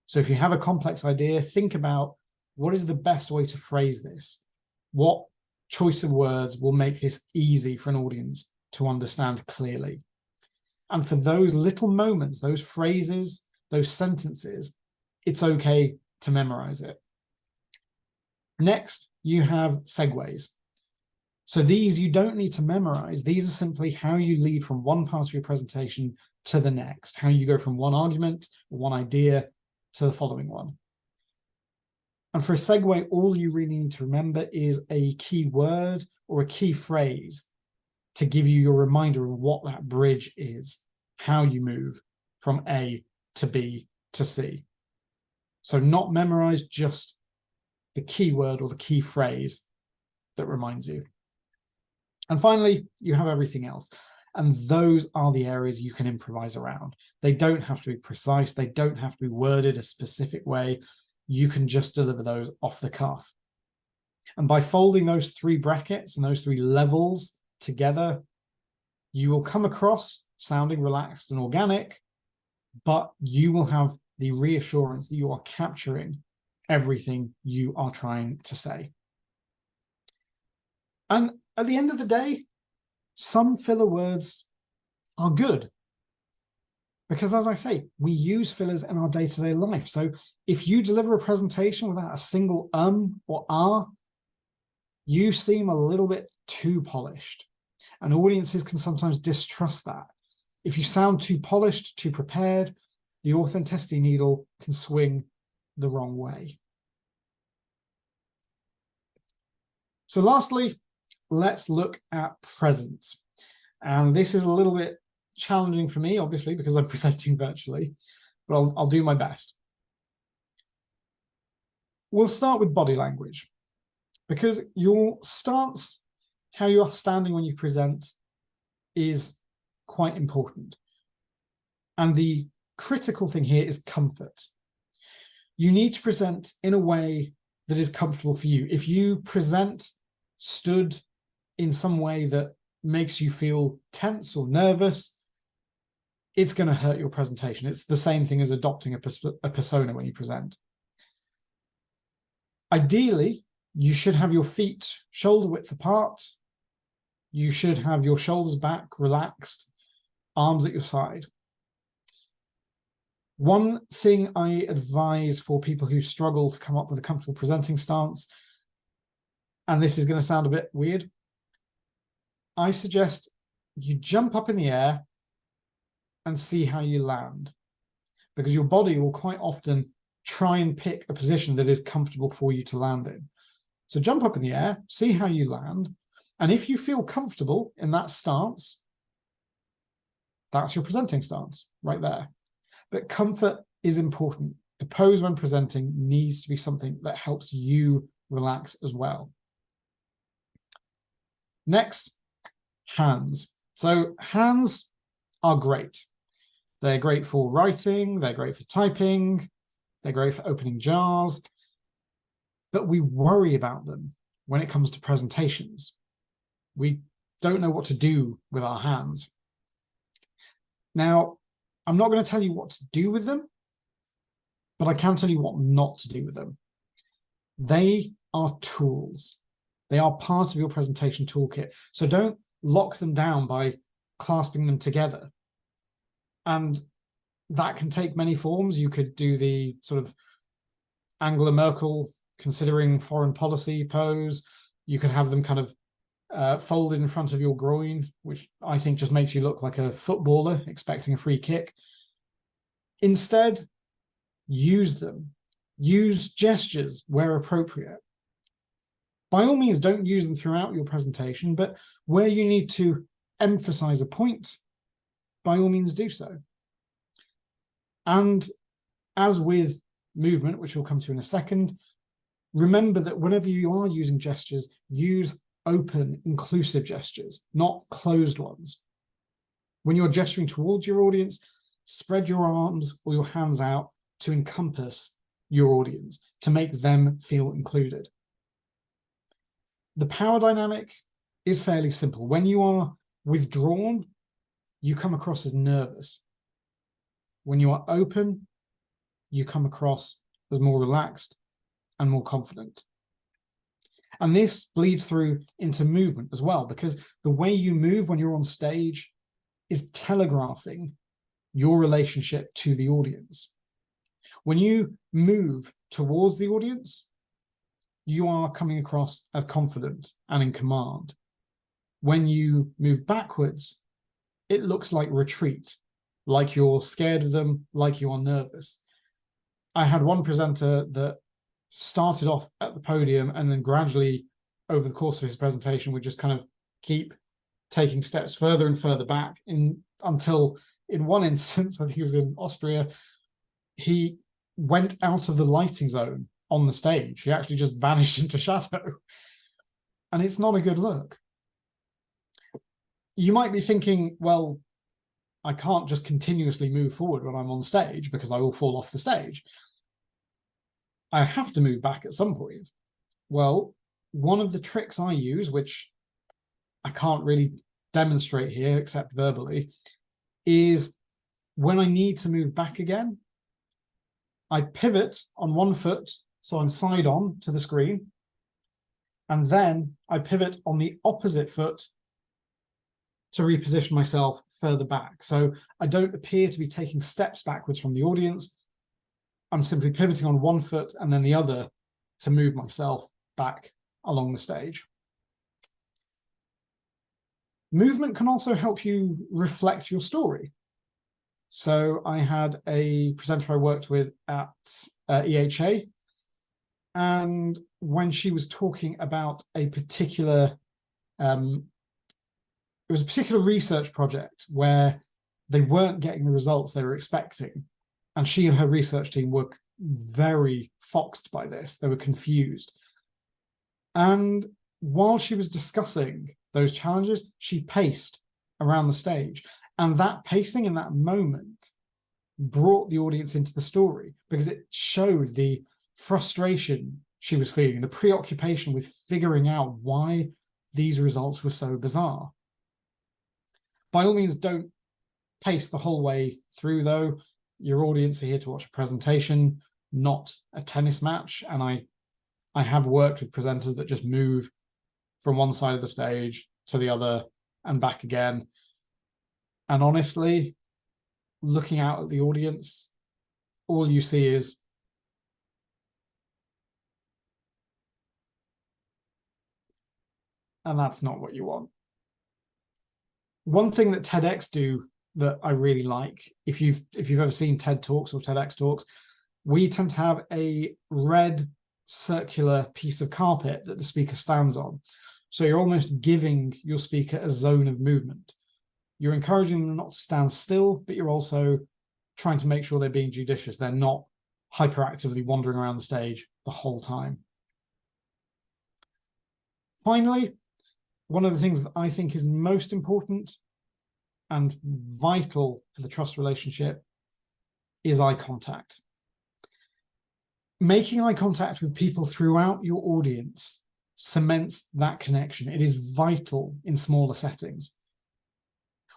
So if you have a complex idea, think about what is the best way to phrase this? What choice of words will make this easy for an audience to understand clearly? And for those little moments, those phrases, those sentences, it's okay to memorize it. Next, you have segues. So these you don't need to memorize. These are simply how you lead from one part of your presentation to the next, how you go from one argument or one idea to the following one. And for a segue, all you really need to remember is a key word or a key phrase to give you your reminder of what that bridge is, how you move from A to B to C. So not memorize, just the key word or the key phrase that reminds you. And finally, you have everything else. And those are the areas you can improvise around. They don't have to be precise. They don't have to be worded a specific way. You can just deliver those off the cuff. And by folding those 3 brackets and those 3 levels together, you will come across sounding relaxed and organic, but you will have the reassurance that you are capturing everything you are trying to say. And at the end of the day, some filler words are good. Because as I say, we use fillers in our day-to-day life. So if you deliver a presentation without a single or ah, you seem a little bit too polished. And audiences can sometimes distrust that. If you sound too polished, too prepared, the authenticity needle can swing the wrong way. So lastly, let's look at presence. And this is a little bit challenging for me, obviously, because I'm presenting virtually, but I'll do my best. We'll start with body language, because your stance, how you are standing when you present, is quite important. And the critical thing here is comfort. You need to present in a way that is comfortable for you. If you present stood in some way that makes you feel tense or nervous, it's going to hurt your presentation. It's the same thing as adopting a persona when you present. Ideally, you should have your feet shoulder width apart. You should have your shoulders back, relaxed, arms at your side. One thing I advise for people who struggle to come up with a comfortable presenting stance, and this is going to sound a bit weird, I suggest you jump up in the air and see how you land, because your body will quite often try and pick a position that is comfortable for you to land in. So jump up in the air, see how you land, and if you feel comfortable in that stance, that's your presenting stance right there. But comfort is important. The pose when presenting needs to be something that helps you relax as well. Next, hands. So hands are great. They're great for writing, they're great for typing, they're great for opening jars, but we worry about them when it comes to presentations. We don't know what to do with our hands. Now, I'm not going to tell you what to do with them, but I can tell you what not to do with them. They are tools. They are part of your presentation toolkit. So don't lock them down by clasping them together. And that can take many forms. You could do the sort of Angela Merkel considering foreign policy pose. You could have them kind of folded in front of your groin, which I think just makes you look like a footballer expecting a free kick. Instead, use them. Use gestures where appropriate. By all means, don't use them throughout your presentation, but where you need to emphasize a point, by all means do so. And as with movement, which we'll come to in a second, remember that whenever you are using gestures, use open, inclusive gestures, not closed ones. When you're gesturing towards your audience, spread your arms or your hands out to encompass your audience, to make them feel included. The power dynamic is fairly simple. When you are withdrawn, you come across as nervous. When you are open, you come across as more relaxed and more confident. And this bleeds through into movement as well, because the way you move when you're on stage is telegraphing your relationship to the audience. When you move towards the audience, you are coming across as confident and in command. When you move backwards, it looks like retreat, like you're scared of them, like you are nervous. I had one presenter that started off at the podium and then gradually over the course of his presentation would just kind of keep taking steps further and further back until in one instance, I think he was in Austria, he went out of the lighting zone on the stage. He actually just vanished into shadow. And it's not a good look. You might be thinking, well, I can't just continuously move forward when I'm on stage because I will fall off the stage. I have to move back at some point. Well, one of the tricks I use, which I can't really demonstrate here except verbally, is when I need to move back again, I pivot on one foot, so I'm side on to the screen, and then I pivot on the opposite foot to reposition myself further back. So I don't appear to be taking steps backwards from the audience. I'm simply pivoting on one foot and then the other to move myself back along the stage. Movement can also help you reflect your story. So I had a presenter I worked with at EHA, and when she was talking about a particular, it was a particular research project where they weren't getting the results they were expecting. And she and her research team were very foxed by this. They were confused. And while she was discussing those challenges, she paced around the stage. And that pacing in that moment brought the audience into the story because it showed the frustration she was feeling, the preoccupation with figuring out why these results were so bizarre. By all means, don't pace the whole way through, though. Your audience are here to watch a presentation, not a tennis match. And I have worked with presenters that just move from one side of the stage to the other and back again. And honestly, looking out at the audience, all you see is and that's not what you want. One thing that TEDx do that I really like, if you've ever seen TED Talks or TEDx Talks, we tend to have a red circular piece of carpet that the speaker stands on. So you're almost giving your speaker a zone of movement. You're encouraging them not to stand still, but you're also trying to make sure they're being judicious. They're not hyperactively wandering around the stage the whole time. Finally, one of the things that I think is most important and vital for the trust relationship is eye contact. Making eye contact with people throughout your audience cements that connection. It is vital in smaller settings.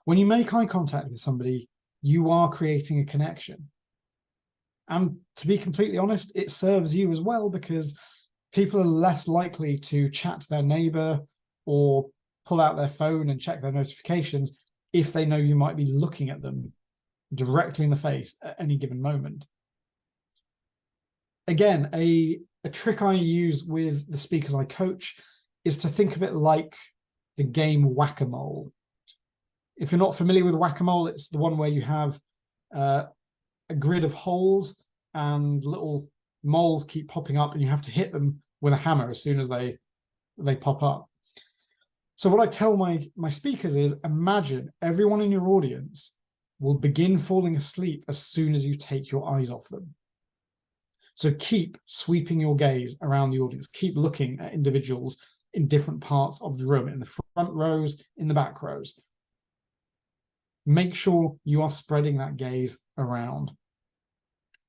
When you make eye contact with somebody, you are creating a connection. And to be completely honest, it serves you as well because people are less likely to chat to their neighbor or pull out their phone and check their notifications if they know you might be looking at them directly in the face at any given moment. Again, a trick I use with the speakers I coach is to think of it like the game whack-a-mole. If you're not familiar with whack-a-mole, it's the one where you have a grid of holes and little moles keep popping up and you have to hit them with a hammer as soon as they pop up. So what I tell my speakers is, imagine everyone in your audience will begin falling asleep as soon as you take your eyes off them. So keep sweeping your gaze around the audience. Keep looking at individuals in different parts of the room, in the front rows, in the back rows. Make sure you are spreading that gaze around,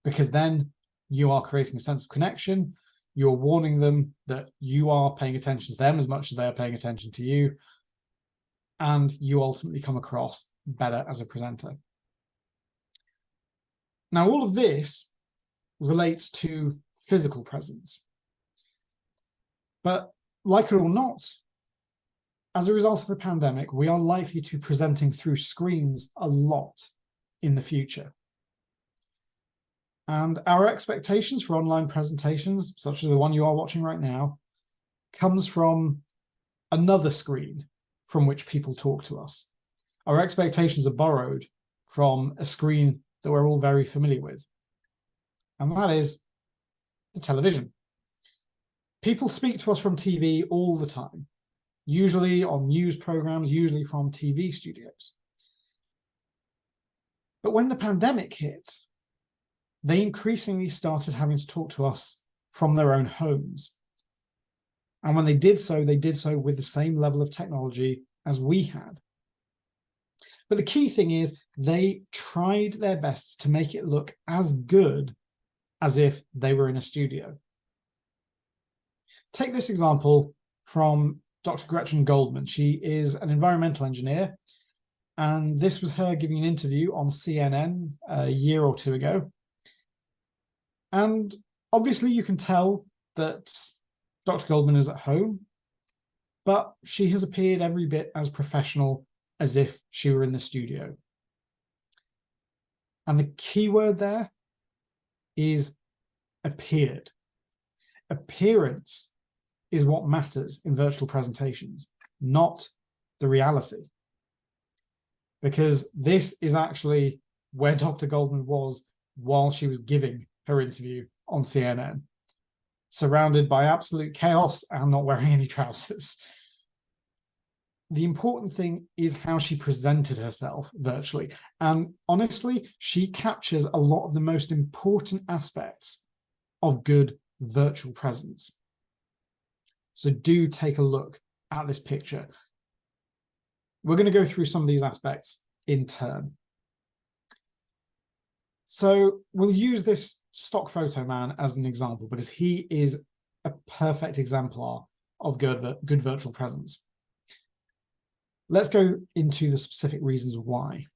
because then you are creating a sense of connection. You're warning them that you are paying attention to them as much as they are paying attention to you, and you ultimately come across better as a presenter. Now, all of this relates to physical presence. But like it or not, as a result of the pandemic, we are likely to be presenting through screens a lot in the future. And our expectations for online presentations, such as the one you are watching right now, comes from another screen from which people talk to us. Our expectations are borrowed from a screen that we're all very familiar with, and that is the television. People speak to us from TV all the time, usually on news programs, usually from TV studios. But when the pandemic hit, they increasingly started having to talk to us from their own homes. And when they did so with the same level of technology as we had. But the key thing is they tried their best to make it look as good as if they were in a studio. Take this example from Dr. Gretchen Goldman. She is an environmental engineer, and this was her giving an interview on CNN a year or two ago. And obviously you can tell that Dr. Goldman is at home, but she has appeared every bit as professional as if she were in the studio. And the key word there is appeared. Appearance is what matters in virtual presentations, not the reality. Because this is actually where Dr. Goldman was while she was giving her interview on CNN, surrounded by absolute chaos and not wearing any trousers. The important thing is how she presented herself virtually. And honestly, she captures a lot of the most important aspects of good virtual presence. So do take a look at this picture. We're going to go through some of these aspects in turn. So we'll use this stock photo man as an example because he is a perfect exemplar of good virtual presence. Let's go into the specific reasons why.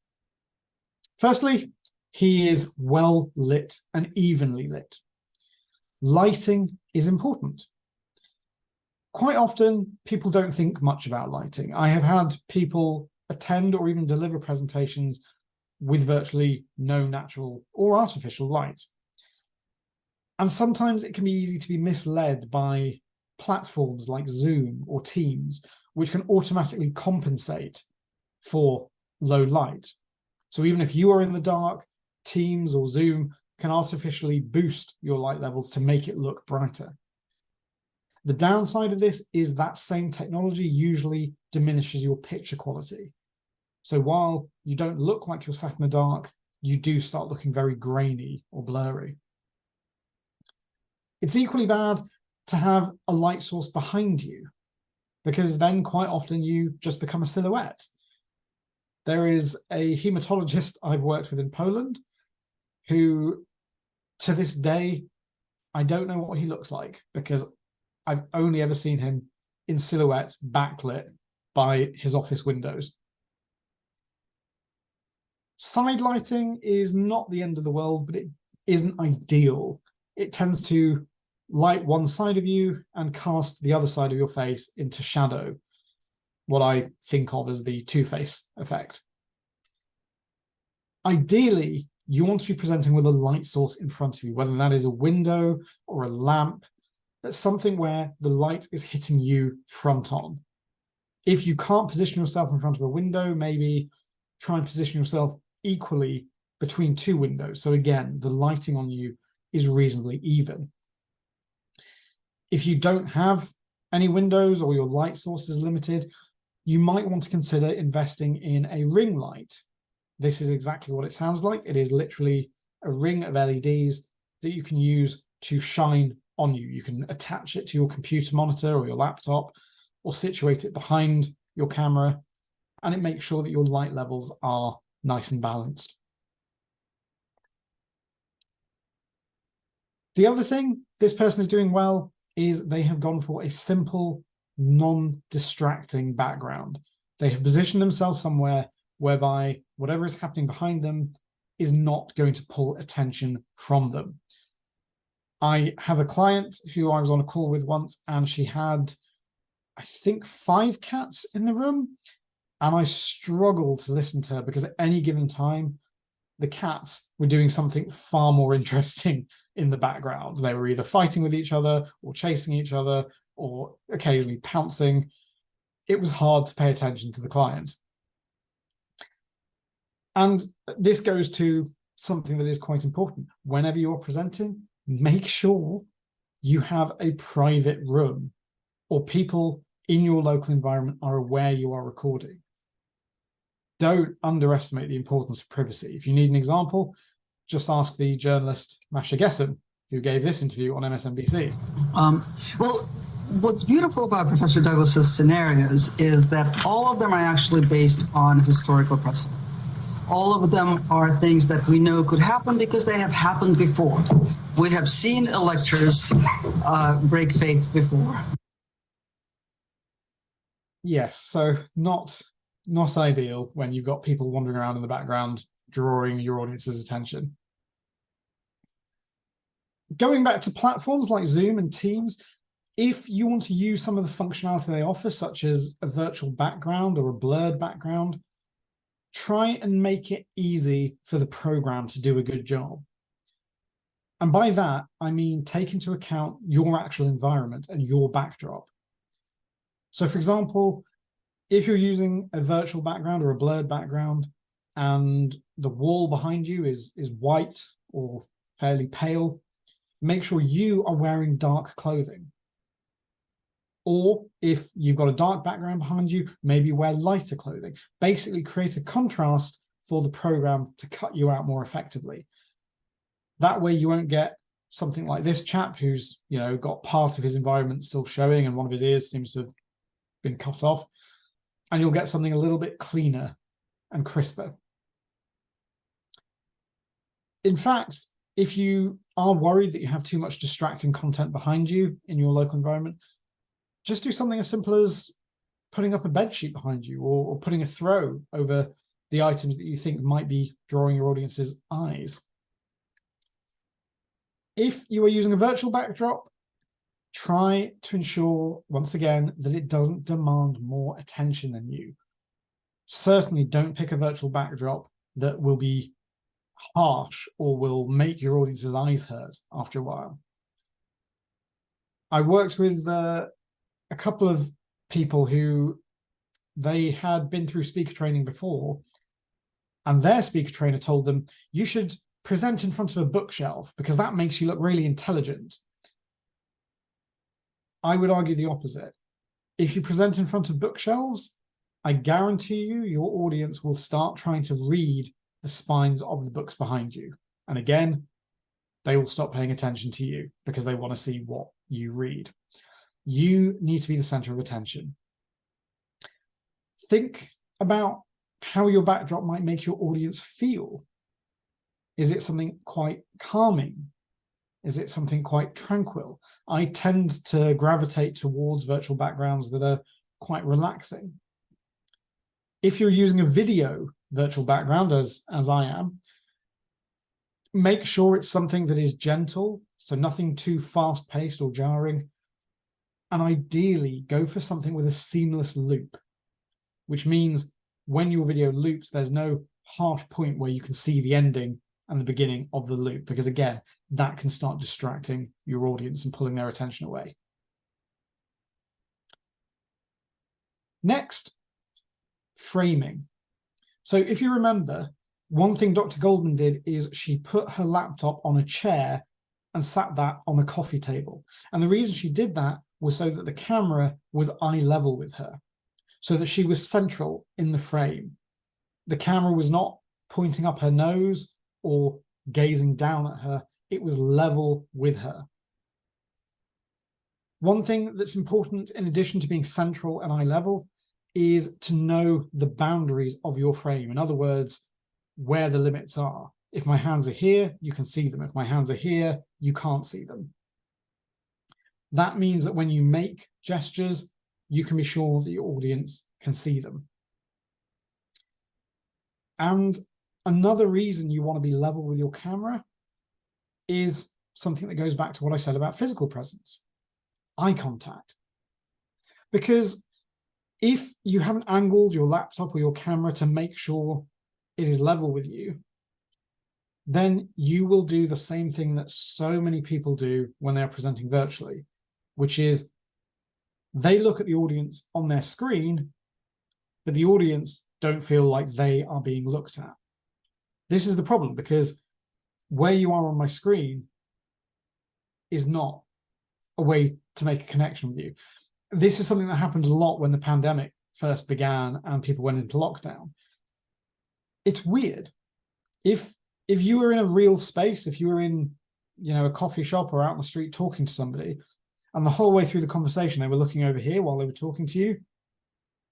Firstly, he is well lit and evenly lit. Lighting is important. Quite often, people don't think much about lighting. I have had people attend or even deliver presentations with virtually no natural or artificial light. And sometimes it can be easy to be misled by platforms like Zoom or Teams, which can automatically compensate for low light. So even if you are in the dark, Teams or Zoom can artificially boost your light levels to make it look brighter. The downside of this is that same technology usually diminishes your picture quality. So while you don't look like you're sat in the dark, you do start looking very grainy or blurry. It's equally bad to have a light source behind you, because then quite often you just become a silhouette. There is a hematologist I've worked with in Poland who, to this day, I don't know what he looks like because I've only ever seen him in silhouette, backlit by his office windows. Side lighting is not the end of the world, but it isn't ideal. It tends to light one side of you and cast the other side of your face into shadow. what I think of as the two-face effect. Ideally, you want to be presenting with a light source in front of you, whether that is a window or a lamp, but something where the light is hitting you front on. If you can't position yourself in front of a window, maybe try and position yourself equally between two windows. So again, the lighting on you is reasonably even. If you don't have any windows or your light source is limited, you might want to consider investing in a ring light. This is exactly what it sounds like. It is literally a ring of LEDs that you can use to shine on you. You can attach it to your computer monitor or your laptop, or situate it behind your camera, and it makes sure that your light levels are nice and balanced. The other thing this person is doing well is they have gone for a simple, non-distracting background. They have positioned themselves somewhere whereby whatever is happening behind them is not going to pull attention from them. I have a client who I was on a call with once, and she had, I think, 5 cats in the room, and I struggled to listen to her because at any given time, the cats were doing something far more interesting in the background. They were either fighting with each other or chasing each other or occasionally pouncing. It was hard to pay attention to the client. And this goes to something that is quite important. Whenever you are presenting, make sure you have a private room or people in your local environment are aware you are recording. Don't underestimate the importance of privacy. If you need an example, just ask the journalist Masha Gessen, who gave this interview on MSNBC. Well, what's beautiful about Professor Douglas's scenarios is that all of them are actually based on historical precedent. All of them are things that we know could happen because they have happened before. We have seen electors break faith before. Yes, so not ideal when you've got people wandering around in the background drawing your audience's attention. Going back to platforms like Zoom and Teams, if you want to use some of the functionality they offer, such as a virtual background or a blurred background, try and make it easy for the program to do a good job. And by that, I mean take into account your actual environment and your backdrop. So for example, if you're using a virtual background or a blurred background and the wall behind you is white or fairly pale, make sure you are wearing dark clothing. Or if you've got a dark background behind you, maybe wear lighter clothing. Basically create a contrast for the program to cut you out more effectively. That way you won't get something like this chap who's, got part of his environment still showing and one of his ears seems to have been cut off. And you'll get something a little bit cleaner and crisper. In fact, if you are worried that you have too much distracting content behind you in your local environment, just do something as simple as putting up a bed sheet behind you or putting a throw over the items that you think might be drawing your audience's eyes. If you are using a virtual backdrop, try to ensure, once again, that it doesn't demand more attention than you. Certainly don't pick a virtual backdrop that will be harsh or will make your audience's eyes hurt after a while. I worked with a couple of people who they had been through speaker training before, and their speaker trainer told them, you should present in front of a bookshelf because that makes you look really intelligent. I would argue the opposite. If you present in front of bookshelves, I guarantee you your audience will start trying to read the spines of the books behind you. And again, they will stop paying attention to you because they want to see what you read. You need to be the center of attention. Think about how your backdrop might make your audience feel. Is it something quite calming? Is it something quite tranquil? I tend to gravitate towards virtual backgrounds that are quite relaxing. If you're using a video virtual background, as I am, make sure it's something that is gentle, so nothing too fast-paced or jarring. And ideally, go for something with a seamless loop. which means when your video loops, there's no harsh point where you can see the ending and the beginning of the loop, because again, that can start distracting your audience and pulling their attention away. Next, framing. So if you remember, one thing Dr. Goldman did is she put her laptop on a chair and sat that on a coffee table. And the reason she did that was so that the camera was eye level with her, so that she was central in the frame. The camera was not pointing up her nose or gazing down at her. It was level with her. One thing that's important, in addition to being central and eye level, is to know the boundaries of your frame. In other words, where the limits are. If my hands are here, you can see them. If my hands are here, you can't see them. That means that when you make gestures, you can be sure that your audience can see them. And another reason you want to be level with your camera is something that goes back to what I said about physical presence, eye contact. Because if you haven't angled your laptop or your camera to make sure it is level with you, then you will do the same thing that so many people do when they're presenting virtually, which is they look at the audience on their screen, but the audience don't feel like they are being looked at. This is the problem, because where you are on my screen is not a way to make a connection with you. This is something that happened a lot when the pandemic first began and people went into lockdown. It's weird. If you were in a real space, if you were in, a coffee shop or out on the street talking to somebody, and the whole way through the conversation they were looking over here while they were talking to you,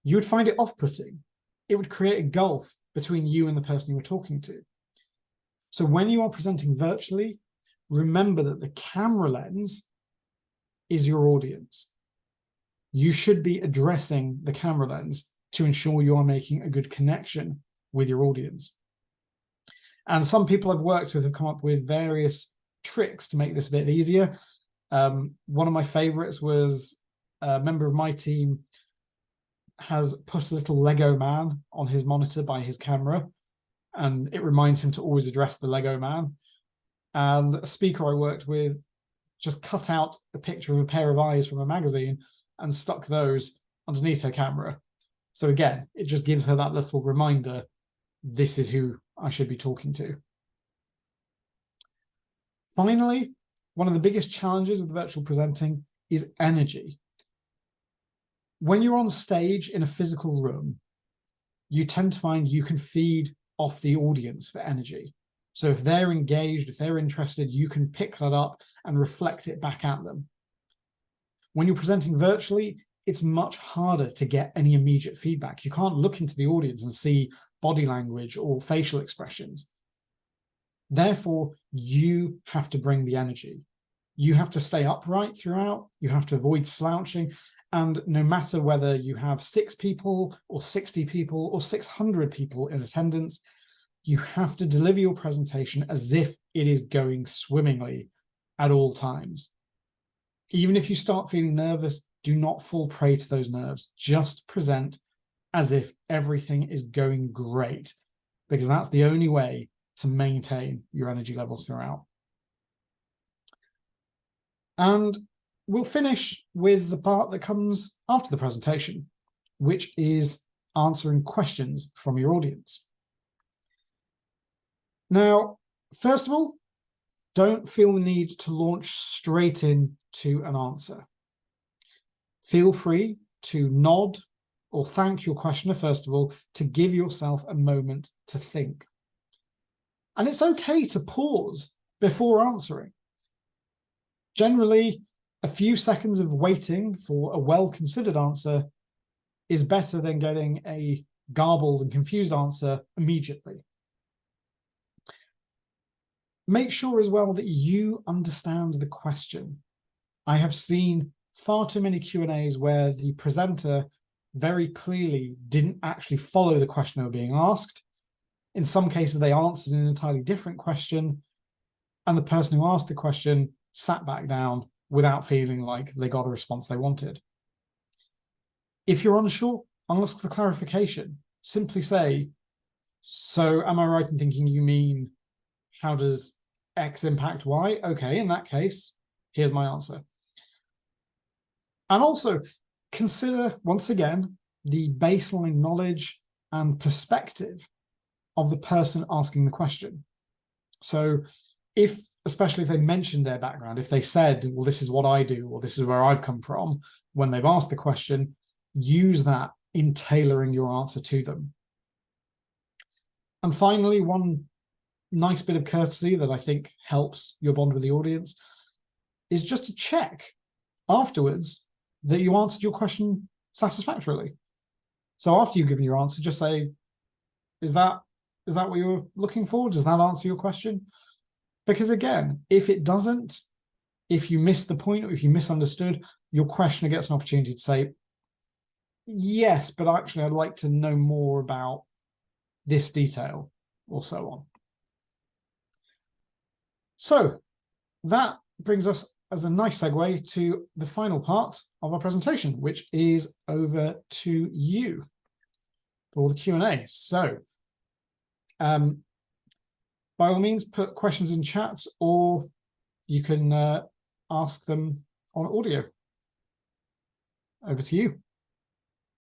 you would find it off-putting. It would create a gulf between you and the person you were talking to. So when you are presenting virtually, remember that the camera lens is your audience. You should be addressing the camera lens to ensure you are making a good connection with your audience. And some people I've worked with have come up with various tricks to make this a bit easier. One of my favorites was a member of my team has put a little Lego man on his monitor by his camera, and it reminds him to always address the Lego man. And a speaker I worked with just cut out a picture of a pair of eyes from a magazine and stuck those underneath her camera. So again, it just gives her that little reminder, this is who I should be talking to. Finally, one of the biggest challenges with virtual presenting is energy. When you're on stage in a physical room, you tend to find you can feed off the audience for energy. So if they're engaged, if they're interested, you can pick that up and reflect it back at them. When you're presenting virtually, it's much harder to get any immediate feedback. You can't look into the audience and see body language or facial expressions. Therefore, you have to bring the energy. You have to stay upright throughout. You have to avoid slouching. And no matter whether you have 6 people or 60 people or 600 people in attendance, you have to deliver your presentation as if it is going swimmingly at all times. Even if you start feeling nervous, do not fall prey to those nerves. Just present as if everything is going great, because that's the only way to maintain your energy levels throughout. And we'll finish with the part that comes after the presentation, which is answering questions from your audience. Now, first of all, don't feel the need to launch straight into an answer. Feel free to nod or thank your questioner, first of all, to give yourself a moment to think. And it's okay to pause before answering. Generally, a few seconds of waiting for a well-considered answer is better than getting a garbled and confused answer immediately. Make sure as well that you understand the question. I have seen far too many Q&As where the presenter very clearly didn't actually follow the question they were being asked. In some cases, they answered an entirely different question, and the person who asked the question sat back down without feeling like they got a response they wanted. If you're unsure, ask for clarification. Simply say, so am I right in thinking you mean, how does X impact Y? Okay, in that case, here's my answer. And also consider, once again, the baseline knowledge and perspective of the person asking the question. So especially if they mentioned their background, if they said, well, this is what I do, or this is where I've come from, when they've asked the question, use that in tailoring your answer to them. And finally, one nice bit of courtesy that I think helps your bond with the audience is just to check afterwards that you answered your question satisfactorily. So after you've given your answer, just say, is that what you were looking for? Does that answer your question? Because again, if it doesn't, if you missed the point or if you misunderstood, your questioner gets an opportunity to say, yes, but actually I'd like to know more about this detail, or so on. So that brings us as a nice segue to the final part of our presentation, which is over to you for the Q&A. So by all means, put questions in chat, or you can ask them on audio. Over to you.